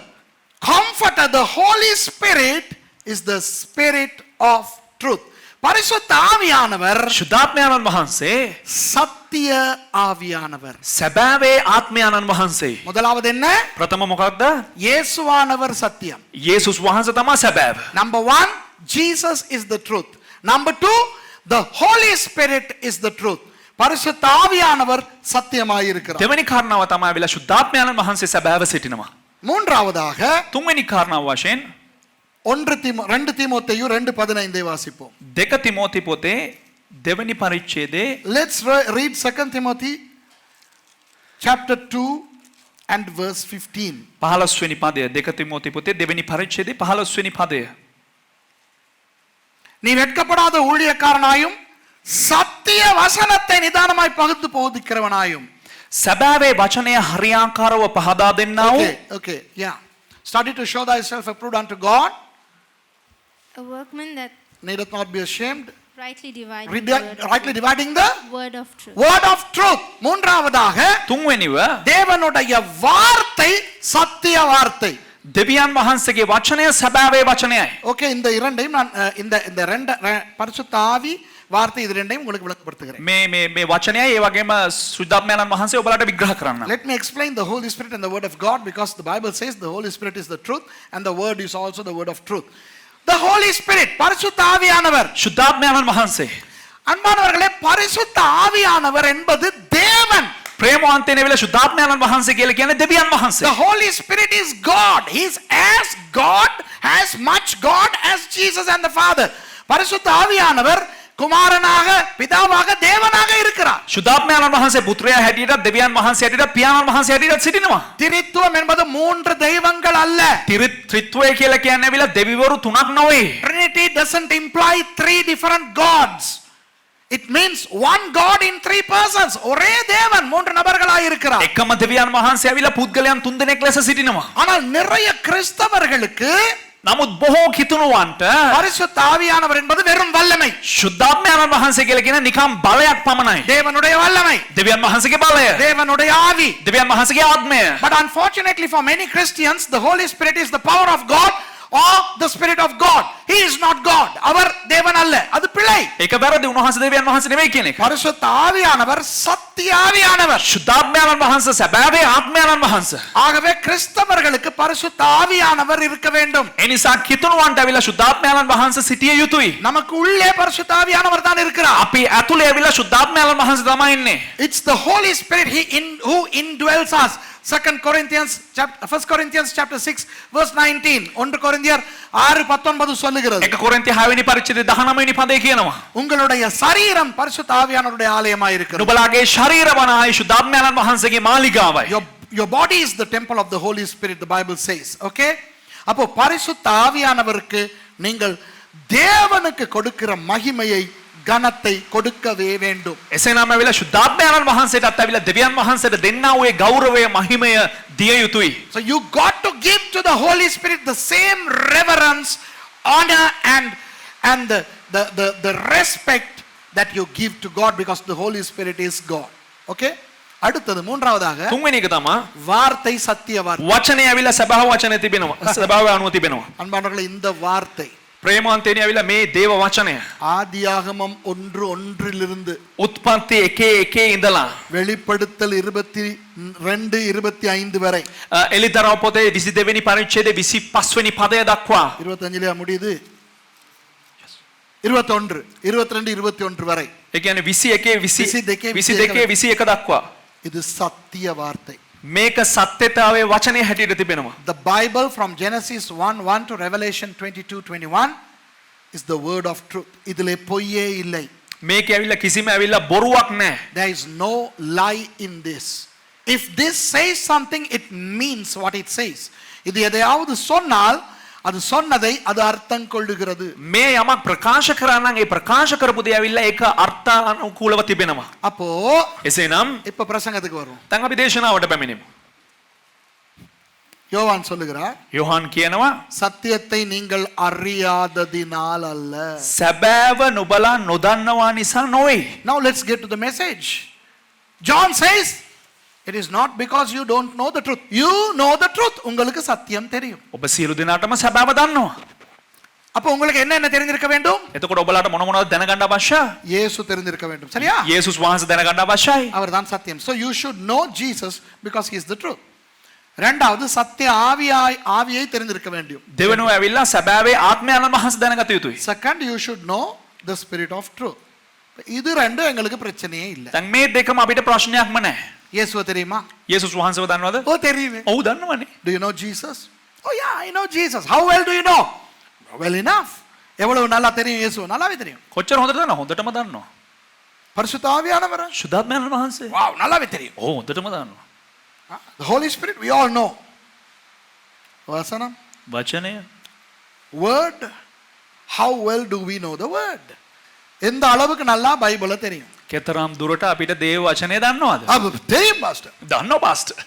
comforter, the Holy Spirit, is the Spirit of truth. பரிசுத்த ஆவியானவர் ශුද්ධාත්මයන්න් වහන්සේ சத்திய ஆவியானவர். සැබෑවේ ආත්මයන්න් වහන්සේ. முதலாவது என்ன? ප්‍රථම මොකක්ද? இயேசுவானவர் சத்தியம். යේසුස් වහන්සේ තමා සැබෑව. Number 1, Jesus is the truth. Number 2, the Holy Spirit is the truth. பரிசுத்த ஆவியானவர் சத்தியமாய் இருக்கிறார். දෙවෙනි කාරණාව තමයි විලා ශුද්ධාත්මයන්න් වහන්සේ සැබෑව සිටිනවා. மூன்றாவதாக තුන්වෙනි කාරණාව වශයෙන් 2 தீமோத்தேயு 2:15 வாசிப்போம். 2 තිමෝති පොතේ දෙවෙනි පරිච්ඡේදයේ Let's read 2 Timothy chapter 2 and verse 15. 15 වෙනි පදය. 2 තිමෝති පොතේ දෙවෙනි පරිච්ඡේදයේ 15 වෙනි පදය. நீ வெட்கப்படாத ஊழியக்காரனாயும் சத்திய வசனத்தை நிதானமாய் பகுத்து போதிக்கிறவனாயும். සැබෑවේ වචනය හරියාකාරව පහදා දෙන්නා වූ. Okay, yeah. Study to show thyself approved unto God. A workman that Needeth not be ashamed. rightly Rightly dividing the word of truth. word of truth. மூன்றாவதாக තුන්වෙනිව தேவனுடைய வார்த்தை சத்திய வார்த்தை. දෙවියන් වහන්සේගේ වචනය සැබෑවේ වචනයයි. ஓகே, இந்த இரண்டையும் நான் இந்த ரெண்டு பரிசுத்த ஆவி வார்த்தை இது ரெண்டையும் உங்களுக்கு விளக்கப்படுத்துகிறேன். මේ වචනයයි ඒ වගේම ශුද්ධාත්මයන්න් වහන්සේ ඔබලාට විග්‍රහ කරන්න. Let me explain the Holy Spirit and the word of God, because the Bible says the Holy Spirit is the truth and the word is also the word of truth. The Holy Spirit, பரிசுத்த ஆவியானவர். ශුද්ධාත්මයන්න් වහන්සේ. அன்பானவர்களே, பரிசுத்த ஆவியானவர் என்பது தேவன். ප්‍රේමවන්තයන් වෙලා ශුද්ධාත්මයන්න් වහන්සේ කියලා කියන්නේ දෙවියන් වහන්සේ. The Holy Spirit is God. He is as God, as much God as Jesus and the Father. பரிசுத்த ஆவியானவர் குமாரனாக பிதாவாக தேவனாக இருக்கிறார். ශුද්ධාත්මයන්න් වහන්සේ පුත්‍රයා හැටියට දෙවියන් වහන්සේ හැටියට පියාණන් වහන්සේ හැටියට සිටිනවා. திரித்துவம் என்பது 3 தெய்வங்கள் அல்ல. ත්‍රිත්වය කියලා කියන්නේ ඇවිල්ලා දෙවිවරු තුනක් නොවේ. Trinity doesn't imply 3 different gods. It means one God in 3 persons. ஒரே தேவன் 3 நபர்களாய் இருக்கிறார். එකම දෙවියන් වහන්සේ ඇවිල්ලා පුද්ගලයන් 3 දෙනෙක් ලෙස සිටිනවා. ஆனால் நிறைய கிறிஸ்தவர்களுக்கு නමුත් බොහෝ කිතුණුවන්ට பரிசுத்த ஆவியானவர் என்பது வெறும் வல்லமை. ශුද්ධාත්මයන්න් වහන්සේ කියලා කියන නිකම් බලයක් පමණයි. தேவனுடைய வல்லமை, දෙවියන් වහන්සේගේ බලය, தேவனுடைய ஆவி. දෙවියන් වහන්සේගේ ආත්මය. But unfortunately for many Christians, the Holy Spirit is the power of God or the Spirit of God. He is not God. அவர் தேவன் அல்ல. அது பிழை. ඒක වැරදි. උන්වහන්සේ දෙවියන් වහන්සේ නෙවෙයි කියන එක. பரிசுத்த ஆவியானவர் சத்திய ஆவியானவர். ශුද්ධාත්මයන්න් වහන්සේ සැබෑවේ ආත්මයන්න් වහන්සේ. ஆகவே கிறிஸ்தவர்களுக்கு பரிசுத்த ஆவியானவர் இருக்க வேண்டும். ඒ නිසා කිතුණුවන්ට ඇවිල්ලා ශුද්ධාත්මයන්න් වහන්සේ සිටිය යුතුයි. நமக்கு உள்ளே பரிசுத்த ஆவியானவர் தான் இருக்கிறார். අපි ඇතුලේ ඇවිල්ලා ශුද්ධාත්මයන්න් වහන්සේ තමයි ඉන්නේ. It's the Holy Spirit who indwells us. Second Corinthians chapter 1 Corinthians chapter 6 verse 19. 1 கொரிந்தியர் 6:19 சொல்லுகிறது. එක කොරින්ති 6 වෙනි පරිච්ඡේදය 19 වෙනි පදේ කියනවා. உங்களுடைய சரீரம் பரிசுத்த ஆவியானவருடைய ஆலயமாய் இருக்கிறது. නුඹලාගේ ශරීර වන ශුද්ධාත්මයන් වහන්සේගේ මාලිගාවයි. Your body is the temple of the Holy Spirit, the Bible says. Okay? அப்போ பரிசுத்த ஆவியானவருக்கு நீங்கள் தேவனுக்கு கொடுக்கிற மகிமையை கனத்தை கொடுக்கவே வேண்டும். එසේනම් ඇවිල්ලා ශුද්ධාත්මයන් වහන්සේටත් ඇවිල්ලා දෙවියන් වහන්සේට දෙන්නා වූ ගෞරවය මහිමය දිය යුතුයි. So you got to give to the Holy Spirit the same reverence, honor and the respect that you give to God, because the Holy Spirit is God. Okay? அடுத்தது மூன்றாவதாக තුන්වෙනි එක තමයි வார்த்தை சத்திய வார்த்தை. වචනේ ඇවිල්ලා සබාව වචනේ තිබෙනවා. සබාව අනුව තිබෙනවා. அன்பானவர்களே, இந்த வார்த்தை ප්‍රේමවන්තයනි ඇවිල්ලා මේ දේව වචනය ஆதியாகமம் 1:1 උත්පත්ති 1:1 ඉඳලා வெளிப்படுத்தல் 22:25 வரை එලිදරව් පොතේ 22 වෙනි පරිච්ඡේදයේ 25 වෙනි පදය දක්වා 25 முடியுது 21 22 21 வரை ඒ කියන්නේ 21 22 දක්වා இது சத்திய வார்த்தை. මේක සත්‍යතාවයේ වචනේ හැටියට තිබෙනවා. The Bible from Genesis 1:1 to Revelation 22:21 is the word of truth. இதிலே பொய்யே இல்லை. මේක ඇවිල්ලා කිසිම ඇවිල්ලා බොරුවක් නැහැ. There is no lie in this. If this says something, it means what it says. இது எதையாவது சொன்னால் அது சொன்னதை அது அர்த்தம் கொள்ளுகிறது. මේ යමක් ප්‍රකාශ කරා නම් ඒ ප්‍රකාශ කරපු දේ ඇවිල්ලා ඒක අර්ථානුකූලව තිබෙනවා. அப்போ එසේනම් இப்ப பிரசங்கத்துக்கு வருவோம். දැන් අපි දේශනාවට පැමිණෙමු. யோவான் சொல்லுகிறார், යොහන් කියනවා சத்தியத்தை நீங்கள் அறியாததினால் அல்ல. සැබෑව නුඹලා නොදන්නවා නිසා නොවේ. Now let's get to the message. John says, it is not because you don't know the truth. You know the truth. உங்களுக்கு சத்தியம் தெரியும். ඔබ සියලු දෙනාටම සැබෑව දන්නවා. அப்ப உங்களுக்கு என்ன தெரிந்திருக்க வேண்டும்? එතකොට ඔබලාට මොන මොනවද දැනගන්න අවශ්‍යයි? இயேசு தெரிந்திருக்க வேண்டும். சரியா? යේසුස් වහන්සේ දැනගන්න අවශ්‍යයි. அவர்தான் சத்தியம். So you should know Jesus because he is the truth. இரண்டாவது சத்திய ஆவியை தெரிந்திருக்க வேண்டும். දෙවෙනුව ඇවිල්ලා සැබෑවේ ආත්මයන් වහන්සේ දැනගත යුතුයි. Second, you should know the spirit of truth. இது ரெண்டும் எங்களுக்கு பிரச்சனையே இல்ல. දැන් මේ දෙකම අපිට ප්‍රශ්නයක්ම නැහැ. இயேசுவை தெரியுமா? යේසුස් වහන්සේව දන්නවද? ஓ தெரியுமே. ඔව් දන්නවනේ. Do you know Jesus? Oh yeah, I know Jesus. How well do you know? Well enough. எவ்வளவு நல்லா தெரியும் இயேசு? நல்லாவே தெரியும். කොච්චර හොඳද දන්නව? හොඳටම දන්නවා. பரிசுத்த ஆவியானவர்? ශුද්ධාත්මයන් වහන්සේ. Wow, நல்லாவே தெரியும். ඔව් හොඳටම දන්නවා. The Holy Spirit, we all know. வசனம், වචනය. word, how well do we know the word? எந்த அளவுக்கு நல்லா பைபிளை தெரியும்? කෙතරම් දුරට අපිට දේව වචනය දන්නවද? அப்ப தெரியும் பாஸ்டர். දන්නව පාස්ටර්.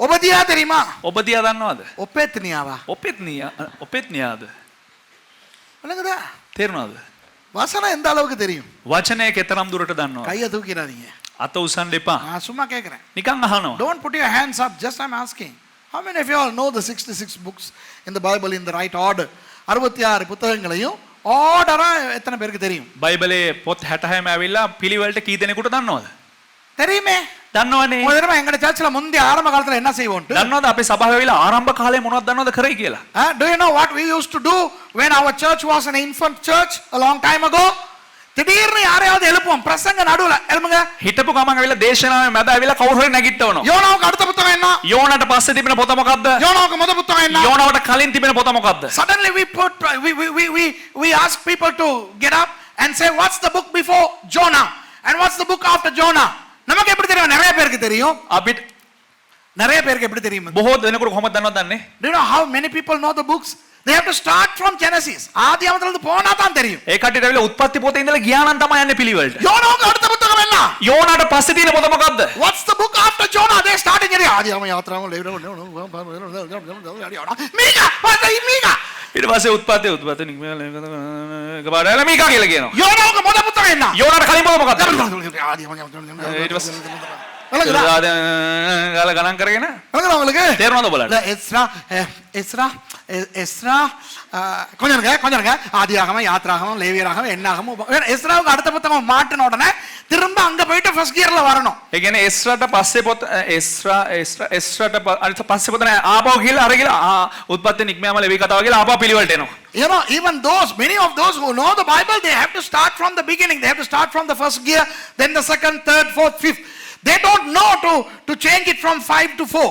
ஒபதியா தெரியுமா? ඔබදියා දන්නවද? ஒப்பேத்னியாவா? ඔපෙත්නියාද? விளங்குதா? තේරුණාද? வசனம் எந்த அளவுக்கு தெரியும்? වචනය කෙතරම් දුරට දන්නවද? கையை தூக்கிடாதீங்க. අත උස්සන්න එපා. நான் சும்மா கேக்குறேன். නිකන් අහනවා. Don't put your hands up, just I'm asking. How many of you all know the 66 books in the Bible in the right order? 66 புத்தகங்களையும் ஆர்டரா எத்தனை பேருக்கு தெரியும்? බයිබලේ පොත් 66ම ඇවිල්ලා පිළිවෙලට කී දෙනෙකුට දන්නවද? தெரியுமே. දන්නවනේ. ஒரு தடவை எங்க சர்ச்சில் முந்தைய ஆரம்ப காலத்துல என்ன செய்வோம்? දන්නවද අපේ සභාව ඇවිල්ලා ආරම්භ කාලේ මොනවද දන්නවද කරේ කියලා? Do you know what we used to do when our church was an infant church a long time ago? திடீர்னு யாரையாவது எழுப்புவோம். பிரசங்க நடுவுல எழுப்புங்க. හිටපු ගමන් ඇවිල්ලා දේශනාවේ මැද ඇවිල්ලා කවුරු හරි නැගිටවනවා. யோனாவுக்கு அடுத்த புத்தகம் என்ன? යෝනාට පස්සේ තිබෙන පොත මොකද්ද? யோனாவுக்கு முதல் புத்தகம் என்ன? යෝනාවට කලින් තිබෙන පොත මොකද්ද? Suddenly we ask people to get up and say, what's the book before Jonah and what's the book after Jonah? நமக்கு எப்படி தெரியும்? நிறைய பேருக்கு தெரியும். අපිට நிறைய பேருக்கு எப்படி தெரியும்? බොහෝ දෙනෙකුට කොහොමද දන්නවද දන්නේ? Do you know how many people know the books? They have to start from Genesis. ஆதியாகமத்துல இருந்து போனா தான் தெரியும். ඒ කට්ටියට ඇවිල්ලා උත්පත්ති පොතේ ඉඳලා ගියා නම් තමයි යන්නේ පිළිවෙලට. யோனாவுக்கு அடுத்த புத்தகம் என்ன? යෝනාට පස්සේ තියෙන පොත මොකද්ද? What's the book after Jonah? They start in ஆதியாகம யாத்ராகம மீகா. What's the மீகா? ඊට පස්සේ උත්පත්ති එකපාරට මීකා කියලා කියනවා. யோனாவுக்கு முதல் புத்தகம் என்ன? යෝනාට කලින් පොත මොකද්ද? ஆதியாகம ඊට පස්සේ ගාලා ගණන් කරගෙන உங்களுக்கு තේරෙනවද බලන්න? எஸ்ரா கொஞ்சம் இருங்க. ஆதியாகமம், யாத்ராகமம், லேவியராகமம், எண்ணாகமம். எஸ்ராவுக்கு அடுத்த புத்தகம் மாட்டின உடனே திரும்ப அங்க போயிட்டு ஃபர்ஸ்ட் கியர்ல வரணும். ඒ කියන්නේ එස්රාට පස්සේ පොත එස්රාට පස්සේ පොත නෑ ආපහු ගිහලා අර ගිහලා උත්පත්ති නික්මයාම ලෙවි කතාව කියලා ආපහු පිළිවෙලට එනවා. You know, even many of those who know the Bible, they have to start from the beginning. They have to start from the first gear, then the second, third, fourth, fifth. They don't know to change it from 5 to 4.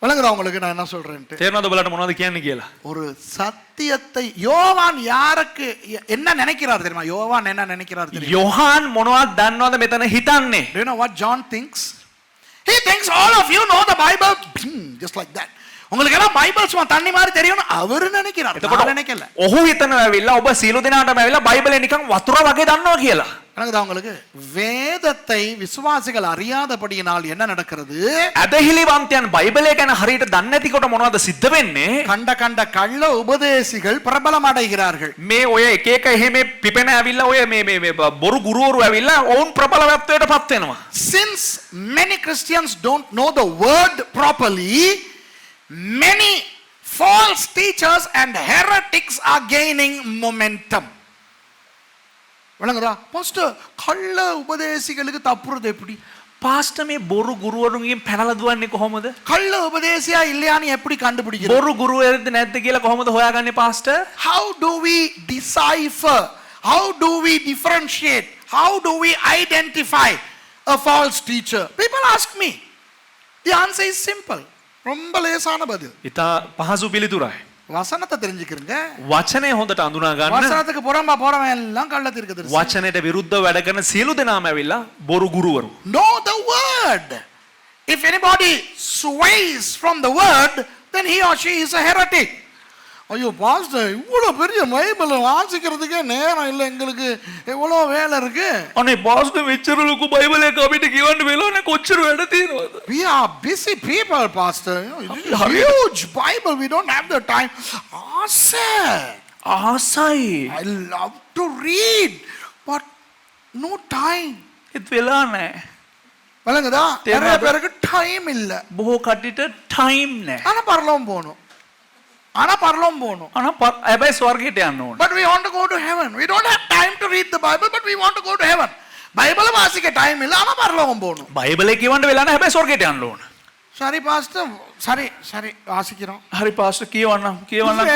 விளங்குதா உங்களுக்கு நான் என்ன சொல்றேன்ட்டு? තේරෙනවද බලන්න මොනවද කියන්නේ කියලා? ஒரு சத்தியத்தை யோவான் யாருக்கு என்ன நினைக்கிறார் தெரியுமா? யோவான் என்ன நினைக்கிறார் தெரியுமா? යොහාන් මොනවද දන්නවද මෙතන හිතන්නේ? Do you know what John thinks? He thinks all of you know the Bible just like that. உங்களுக்கு எல்லாம் பைபிள் சும்மா தண்ணி மாதிரி தெரியும் அவரு நினைக்கிறார். நான் நினைக்கல. ඔහු හිතනවා ඇවිල්ලා ඔබ සියලු දෙනාටම ඇවිල්ලා බයිබලේ නිකන් වතුර වගේ දන්නවා කියලා. விளங்குதா உங்களுக்கு? வேதத்தை விசுவாசிகள் அறியாதபடியினால் என்ன நடக்கிறது? ඇදහිලිවන්තයන් බයිබලය ගැන හරියට දන්නේ නැතිකොට මොනවද සිද්ධ වෙන්නේ? கண்ட கண்ட கள்ள உபதேசிகள் பிரபலம் அடைகிறார்கள். මේ ඔය එක එක එහෙම පිපෙන ඇවිල්ලා ඔය මේ බොරු ගුරුවරු ඇවිල්ලා ඔවුන් ප්‍රබලවත්වයටපත් වෙනවා. Since many Christians don't know the word properly, many false teachers and heretics are gaining momentum. விளங்குதா? பாஸ்டர் கள்ள உபதேசிகளுக்கு தப்புறது எப்படி? පාස්ටර් මේ බොරු ගුරුවරුන්ගෙන් පැනලා දුවන්නේ කොහොමද? கள்ள உபதேசியா இல்லையான்னு எப்படி கண்டுபிடிக்கிறது? බොරු ගුරුවරයෙක්ද නැද්ද කියලා කොහොමද හොයාගන්නේ pastor? How do we decipher? How do we differentiate? How do we identify a false teacher? People ask me. The answer is simple. ரொம்ப லேசான பதில். ඉතා පහසු පිළිතුරයි. வசனத்தை தெரிஞ்சுக்கிறங்க. වචනය හොඳට අඳුනා ගන්න. வசனத்துக்கு புறம்பா போறவன் எல்லாம் கள்ள தீர்க்கதரிசி. වචනයට විරුද්ධව වැඩ කරන සියලු දෙනාම ඇවිල්ලා බොරු ගුරුවරු. Know the word. If anybody sways from the word, then he or she is a heretic. ஐயோ பாஸ்டர் இவ்வளோ பெரிய பைபிளை வாசிக்கிறதுக்கே நேரம் இல்லை எங்களுக்கு எவ்வளோ வேலை இருக்கு. අනේ පාස්ටර් මෙච්චර ලොකු බයිබලයක් අපිට කියවන්න වෙලාවනේ කොච්චර වැඩ තියෙනවද? We are busy people, pastor. It is a huge Bible. We don't have the time. ආසයි. I love to read, but no time. ඒත් වෙලා නැහැ. விளங்குதா? நிறைய பேருக்கு டைம் இல்ல. බොහෝ කට්ටියට ටයිම් නැහැ. ஆனா பரலோகம் போகணும். හැබැයි ස්වර්ගයට යන්න ඕන. But we want to go to heaven. We don't have time to read the Bible, but we want to go to heaven. பைபிளை வாசிக்க டைம் இல்ல, ஆனா பரலோகம் போகணும். බයිබලේ කියවන්න වෙලා නැහැ හැබැයි ස්වර්ගයට යන්න ඕන. சரி பாஸ்டர், சரி வாசிக்கிறோம். හරි පාස්ටර් කියවන්න.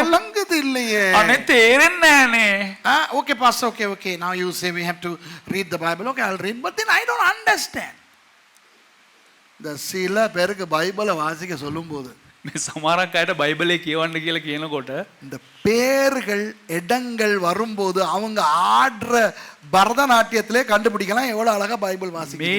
விளங்குது இல்லையே. අනේ තේරෙන්නේ නැහනේ. Okay pastor, okay. Now you say we have to read the Bible. Okay, I'll read, but then I don't understand. The சில பேருக்கு பைபிளை வாசிக்க சொல்லும்போது මේ සමහරක් අයට බයිබලේ කියවන්න කියලා කියනකොට இந்த பேர்கள் இடங்கள் வரும்போது அவங்க ஆடுற பரதநாட்டியத்திலே கண்டுபிடிக்கலாம் எவ்வளவு அழகா பைபிள் வாசிக்கிறாங்க. මේ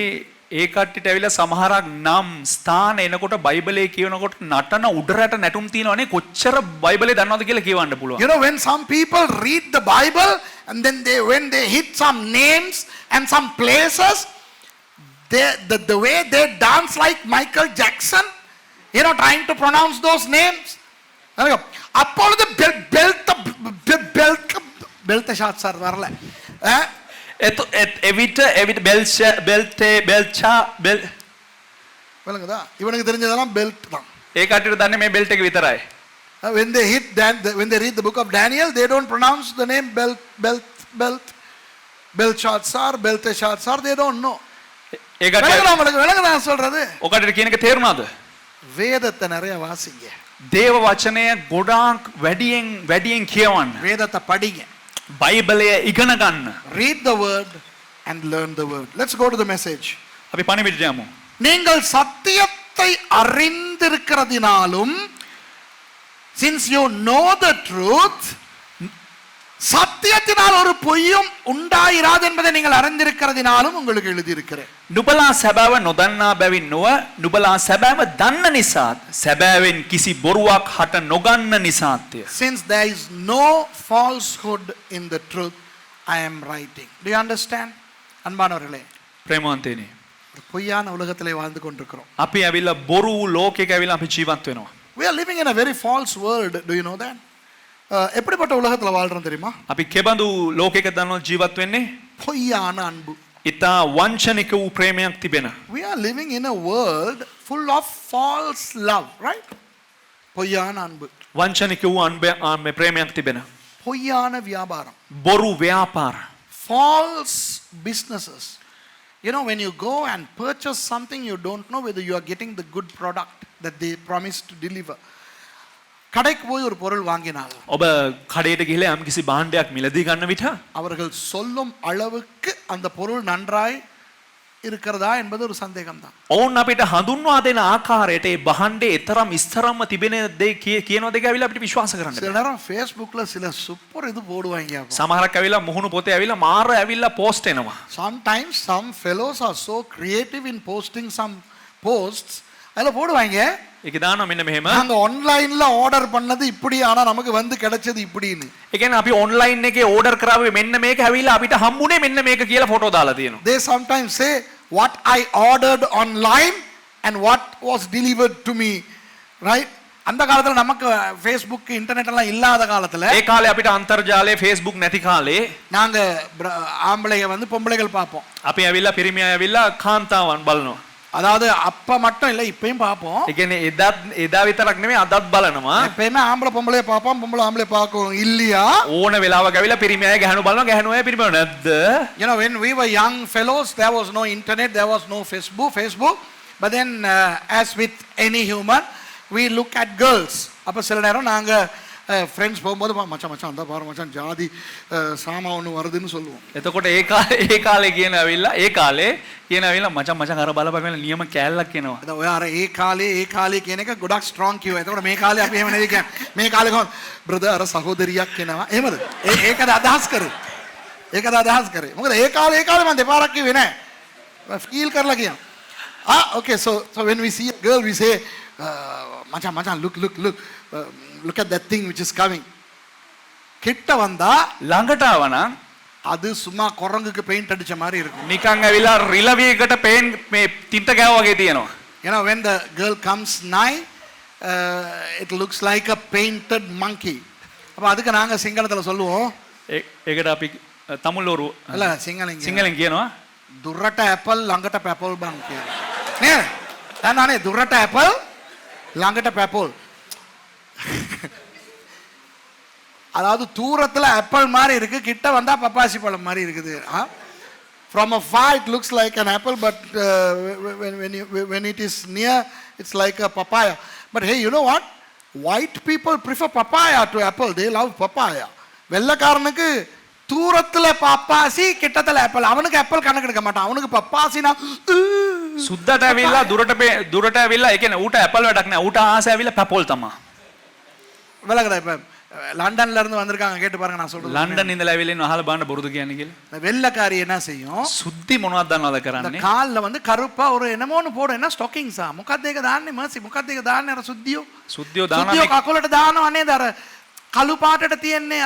ඒ කට්ටියට ඇවිල්ලා සමහරක් නම් ස්ථාන එනකොට බයිබලේ කියනකොට නටන උඩරට නැටුම් තියෙනවනේ කොච්චර බයිබලේ දන්නවද කියලා කියවන්න පුළුවන්. You know, when some people read the Bible and then when they hit some names and some places, the way they dance like Michael Jackson, you know, trying to pronounce those names. அப்பொழுது belt shot sir வரல. එවිට බෙල්චා விளங்குதா? இவனுக்கு தெரிஞ்சதெல்லாம் belt தான். ඒ කට්ටියට දන්නේ මේ බෙල්ට් එක විතරයි. When they read the book of Daniel, they don't pronounce the name Belshazzar, Belteshazzar. They don't know. ඒ කට්ටිය விளங்குதா சொல்றது? ඔකට කියන එක තේරුණාද? வேதத்தை நிறைய வாசிங்க. දේව වචනය ගොඩාක් වැඩියෙන් කියවන්න. வேதத்தை படிங்க. බයිබලය ඉගෙන ගන්න. Read the word and learn the word. Let's go to the message. අපි පණිවිඩයට යමු. நீங்கள் சத்தியத்தை அறிந்திருக்கிறதினாலும், since you know the truth, சத்தியத்தினால் ஒரு பொய்யும் உண்டாயிராது என்பதை நீங்கள் அறிந்திருக்கிறதினாலும் உங்களுக்கு எழுதியிருக்கிறேன். නුබලා සැබෑව නොදන්නා බැවින් නොව නුබලා සැබෑව දන්න නිසාත් සැබෑවෙන් කිසි බොරුවක් හට නොගන්න නිසාත්ය. Since there is no falsehood in the truth, I am writing. Do you understand? அன்பானவர்களே, ප්‍රේමවන්තයනි, பொய்யான உலகத்திலே வாழ்ந்து கொண்டிருக்கிறோம். අපි ඇවිල්ලා බොරු ලෝකයක ඇවිල්ලා අපි ජීවත් වෙනවා. We are living in a very false world. Do you know that? எப்படிப்பட்ட உலகத்துல வாழ்றோம் தெரியுமா? අපි කෙබඳු ලෝකයක දන්නව ජීවත් වෙන්නේ? பொய்யான அன்பு. ඉතා වංචනික වූ ප්‍රේමයක් තිබෙන. We are living in a world full of false love, right? பொய்யான அன்பு. වංචනික වූ ප්‍රේමයක් තිබෙන. பொய்யான வியாபாரம். බොරු ව්‍යාපාර. False businesses. You know, when you go and purchase something, you don't know whether you are getting the good product that they promised to deliver. கடைக்கு போய் ஒரு பொருள் வாங்கினாங்க. ඔබ කඩේට ගිහලා යම්කිසි භාණ්ඩයක් මිලදී ගන්න විට அவர்கள் சொல்லும் அளவுக்கு அந்த பொருள் நன்றாய் இருக்கிறதா என்பது ஒரு சந்தேகம் தான். ඔවුන් අපිට හඳුන්වා දෙන ආකාරයට ඒ බහන්ඩේ එතරම් ඉස්තරම්ම තිබෙන දේ කියනවාද කියලා ඇවිල්ලා අපිට විශ්වාස කරන්න சில බෑ. நேரம் ஃபேஸ்புக்ல சில சூப்பர் இது போடுவாங்க. සමහරක් ඇවිල්ලා මුහුණු පොතේ ඇවිල්ලා මාර ඇවිල්ලා පෝස්ට් එනවා. Sometimes some fellows are so creative in posting some posts. அதில் போடுவாங்க, ඒක දානවා මෙන්න මෙහෙම. நாங்க ஆன்லைன்ல ஆர்டர் பண்ணது இப்படி, ஆனா நமக்கு வந்து கிடைச்சது இப்படின்னு. ඒ කියන්නේ අපි ඔන්ලයින් එකේ ඕඩර් කරාවේ මෙන්න මේක ඇවිල්ලා අපිට හම්බුනේ මෙන්න මේක කියලා ෆොටෝ දාලා තියෙනවා. They sometimes say what I ordered online and what was delivered to me, right? அந்த காலத்துல நமக்கு ஃபேஸ்புக் இன்டர்நெட் எல்லாம் இல்லாத காலத்துல ඒ කාලේ අපිට අන්තර්ජාලය Facebook නැති කාලේ நாங்க ஆம்பளைங்க வந்து பொம்பளைகள் பார்ப்போம். අපි ඇවිල්ලා පිරිමි අය ඇවිල්ලා කාන්තාවන් බලනවා. அதாவது அப்ப மட்டும் இல்ல, இப்பயும் பார்ப்போம். ඒ කියන්නේ එදා විතරක් නෙමෙයි අදත් බලනවා. எப்பயுமே ஆம்பளை பொம்பளைய பார்ப்போம், பொம்பளை ஆம்பளை பார்க்கும் இல்லையா? ඕන වෙලාවක ඇවිල්ලා පිරිමි අය ගැහණු බලනවා, ගැහණු අය පිරිමි නැද්ද? You know, when we were young fellows, there was no internet, there was no Facebook. But then as with any human, we look at girls. அப்ப சில நேரம் நாங்க ஃப்ரெண்ட்ஸ் போகும்போது மச்சான் அந்த பாரு மச்சான் ஜாதி சாமா ஒன்று வருதுன்னு சொல்லுவோம். එතකොට ඒ කාලේ කියන ඇවිල්ලා ඒ කාලේ කියන ඇවිල්ලා මචං අර බලපන් නියම කෑල්ලක් කියනවා. අද ඔය අර ඒ කාලේ කියන එක ගොඩක් ස්ට්‍රෝං කිව්වා. එතකොට මේ කාලේ අපි එහෙම නෙවෙයි කියන්නේ. මේ කාලේ කොහොමද බ්‍රදර් අර සහෝදරියක් කියනවා. එහෙමද? ඒකද අදහස් කරේ. මොකද ඒ කාලේ මම දෙපාරක් කිව්වේ නෑ. ෆීල් කරලා කියනවා. Okay, so when we see a girl we say මචං look at that thing which is coming. கிட்ட வந்தா ළඟට ආවනම් அது சும்மா குரங்குக்கு பெயிண்ட் அடிச்ச மாதிரி இருக்கும். නිකන් ඇවිල්ලා රිලවියකට පේන් මේ තින්ත ගෑව වගේ තියෙනවා. You know, when the girl comes nigh, it looks like a painted monkey. அப்ப அதுக்கு நாங்க சிங்களத்துல சொல்லுவோம். ඒකට අපි තමුල්ලෝරු இல்ல சிங்களෙන් කියනවා දුරට ඇපල් ළඟට පැපල් බං කියලා. නේද? දන්නවනේ දුරට ඇපල් ළඟට පැපල්. அதாவது தூரத்துல ஆப்பிள் மாதிரி இருக்கு, கிட்ட வந்தா பப்பாசி பழம் மாதிரி இருக்குது. From afar it looks like an apple, but when it is near it's like a papaya. But hey, you know what? White people prefer papaya to apple. They love papaya. வெள்ளைக்காரனுக்கு தூரத்துல பப்பாசி கிட்டத்துல apple. அவனுக்கு apple கணக்கு எடுக்க மாட்டான், அவனுக்கு பப்பாசினா සුද්දට ඇවිල්ලා දුරට ඇවිල්ලා ඒ කියන්නේ ඌට ඇපල් වැඩක් නෑ, ඌට ආස ඇවිල්ලා පැපල් තමයි. விலகுதா? இப்ப லண்டன்ல இருந்து வந்திருக்காங்க, கேட்டு பாருங்க நான் சொல்றது. ලන්ඩන් ඉඳලා ඇවිල්ලා ඉන්න අහලා බලන්න බොරුද කියන්නේ කියලා. வெள்ளைக்காரி என்ன செய்யும்? සුද්දි මොනවද දන්නවද இந்த කරන්නේ? கால்ல வந்து கருப்பா ஒரு என்னமோன்னு போடும். என்ன ஸ்டாக்கிங்ஸா? මොකක්ද ඒක දාන්නේ? මර්සි මොකක්ද ඒක දාන්නේ? අර සුද්දියෝ සුද්දියෝ කකුලට දානවා නේද? අර කළු පාටට තියන්නේ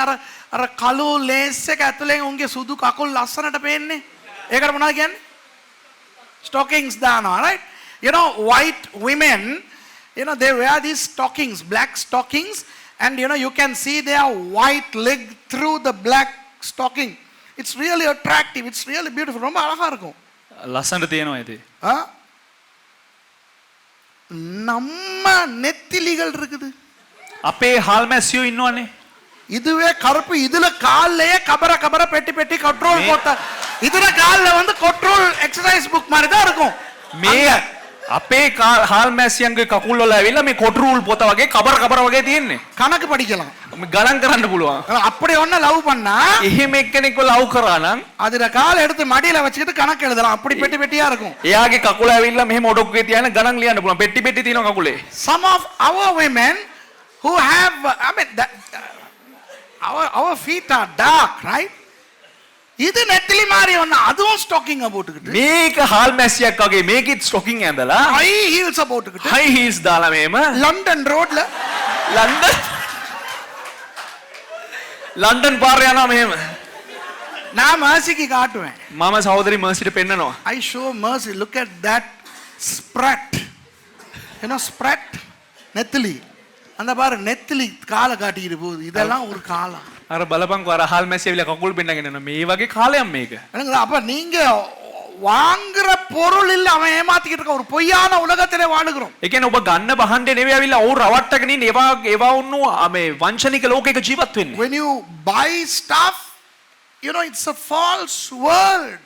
අර කළු ලේස් එක ඇතුලෙන් උන්ගේ සුදු කකුල් ලස්සනට පේන්නේ. ඒකට මොනවද කියන්නේ? stockings දානවා, right? You know, white women, you know, they wear these stockings, black stockings, and you know, you can see their white leg through the black stocking. It's really attractive, it's really beautiful. ரொம்ப அழகா இருக்கும். ලස්සනට තියෙනවා ඉතින්. நம்ம நெத்திலிகள் இருக்குது. අපේ හාල්මැස්සියෝ ඉන්නවනේ. இதுவே கருப்பு, இதுல கால்லயே கபர பெட்டி கண்ட்ரோல் போட்ட, இதுல கால்ல வந்து கண்ட்ரோல் எக்ஸசைஸ் புக் மாதிரி தான் இருக்கும். මේ අපේ හාල්මැස්සියන්ගේ කකුල් වල ඇවිල්ලා මේ කොටරූල් පොත වගේ කබර වගේ තියෙන්නේ. கணக்கு படிக்கலாம், ගණන් කරන්න පුළුවන්. அப்படி ஒண்ணு லவ் பண்ணா එහෙම එක්කෙනෙක්ව ලව් කරා නම් அதுல கால் எடுத்து மடியில வச்சுக்கிட்டு கணக்கு எழுதலாம். அப்படி பெட்டியா இருக்கும். එයාගේ කකුල ඇවිල්ලා මෙහෙම ඔඩොක්කේ තියාගෙන ගණන් ලියන්න පුළුවන්. පෙට්ටි තියෙනවා කකුලේ. Some of our women who have, I mean, our feet are dark, right? இது நெத்திலி மாதிரி ஒண்ணு, அதுவும் ஸ்டாக்கிங் போட்டுக்கிட்டு, මේක හාල්මැස්සියක් වගේ මේකෙත් ස්ටොකින් ඇඳලා ஹை ஹீல்ஸ் போட்டுக்கிட்டு හයි හීල්ස් දාලා මෙහෙම லண்டன் ரோட்ல ලන්ඩන් පාර යනවා මෙහෙම. நான் மர்சிக்கு காட்டுவேன். මම සහෝදරි මර්සිට පෙන්නනවා. I show mercy. Look at that sprat. You know, sprat, நெத்திலி. அந்த பாரு நெத்திலி காலை காட்டிக்கிட்டு போகுது. இதெல்லாம் ஒரு காலம். අර බලපංකෝ අර හාල්මැස්සිය ඇවිල්ලා කකුල් පෙන්නගෙන යනවා. මේ වගේ කාලයක් මේක. அப்ப நீங்க வாங்குற பொருள் இல்ல, அவன் ஏமாத்திக்கிட்டு இருக்க ஒரு பொய்யான உலகத்திலே வாழுகிறோம். ඒ කියන්නේ ඔබ ගන්න බහන්ඩේ නෙවෙයි ඇවිල්ලා ඔව් රවට්ටගෙන ඉන්නේ. ඒවා උන්නු මේ වංචනික ලෝකයක ජීවත් වෙන්නේ. When you buy stuff, you know, it's a false world.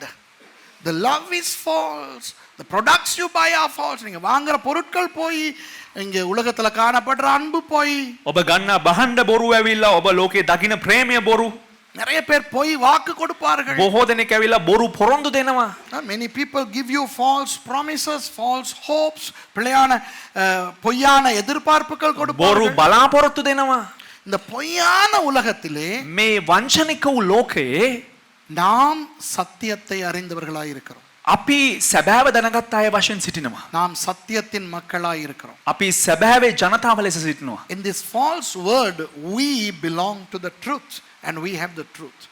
The love is false. The products you buy are false. நீங்க வாங்குற பொருட்கள் போய், இங்க உலகத்துல காணப்படுற அன்பு போய். ඔබ ගන්න බහන්ඩ බොරු ඇවිල්ලා ඔබ ලෝකේ දකින්න ප්‍රේමය බොරු. நிறைய பேர் பொய் வாக்கு கொடுப்பார்கள். බොහෝ දෙනෙක් ඇවිල්ලා බොරු පොරොන්දු දෙනවා. Many people give you false promises, false hopes, பிழையான பொய்யான எதிர்பார்ப்புகள் බොරු கொடுப்பார்கள். බලාපොරොත්තු දෙනවා. இந்த பொய்யான உலகத்திலே මේ වංචනික වූ ලෝකයේ நாம் சத்தியத்தை அறிந்தவர்களாய் இருக்கிறோம். අපි සැබෑව දැනගත් අය වශයෙන් සිටිනවා. நாம் சத்தியத்தின் மக்களாய் இருக்கிறோம். අපි සැබෑවේ ජනතාව ලෙස සිටිනවා. In this false world we belong to the truth and we have the truth.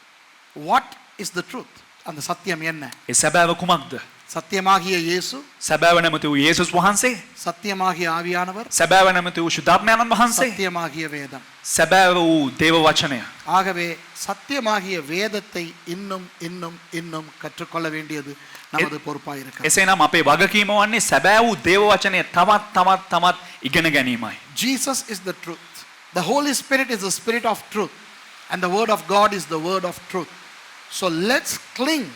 What is the truth? அந்த சத்தியம் என்ன? ඒ සැබෑව කුමක්ද? சத்தியமாகிய இயேசு, සැබෑව නැමැති වූ යේසුස් වහන්සේ, சத்தியமாகிய ஆவியானவர், සැබෑව නැමැති වූ ශුද්ධාත්මයන්න් වහන්සේ, சத்தியமாகிய வேதம். සැබෑව වූ දේව වචනය. ஆகவே சத்தியமாகிய வேதத்தை இன்னும் இன்னும் இன்னும் கற்றுக்கொள்ள வேண்டியது நமது பொறுப்பாய் இருக்கிறது. එසේනම් අපේ වගකීම වන්නේ සැබෑ වූ දේව වචනය තවත් ඉගෙන ගැනීමයි. Jesus is the truth. The Holy Spirit is the spirit of truth and the word of God is the word of truth. So let's cling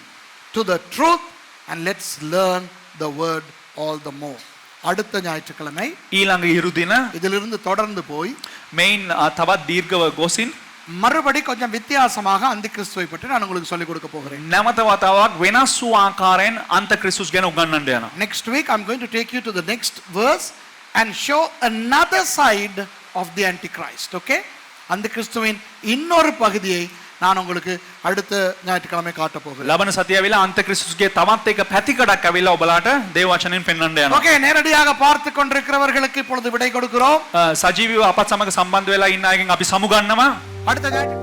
to the truth and let's learn the word all the more. அடுத்த ஞாயிற்றுக்கிழமை ඊළඟ ඉරුදින இதிலிருந்து தொடர்ந்து போய் මෙයින් තවත් දීර්ඝව ගොසින් மறுபடி கொஞ்சம் வித்தியாசமாக அந்த கிறிஸ்துவை பற்றி நான் உங்களுக்கு சொல்லிக் கொடுக்க போகிறேன். නැවත වතාවක් වෙනස් වූ ආකාරයෙන් අන්ත ක්‍රිස්තුස් ගැන උගන්වන්න යනවා. Next week I'm going to take you to the next verse and show another side of the Antichrist. Okay? அந்த கிறிஸ்துவின் இன்னொரு பகுதியை நான் உங்களுக்கு அடுத்த ஞாயிற்றுக்கிழமை காட்ட போகிறேன். ලබන සතිය ඇවිල්ලා අන්ත ක්‍රිස්තුස්ගේ තවත් එක පැතිකඩක් ඇවිල්ලා ඔබලාට දේව වචනෙන් පෙන්වන්න යනවා. ஓகே, நேரடியாக பார்த்து கொண்டிருக்கிறவர்களுக்கு இப்பொழுது விடை கொடுக்கிறோம். සජීවීව අපත් සමග සම්බන්ධ වෙලා ඉන්න අයගෙන් අපි සමුගන්නවා. அடுத்த ஞாயிற்று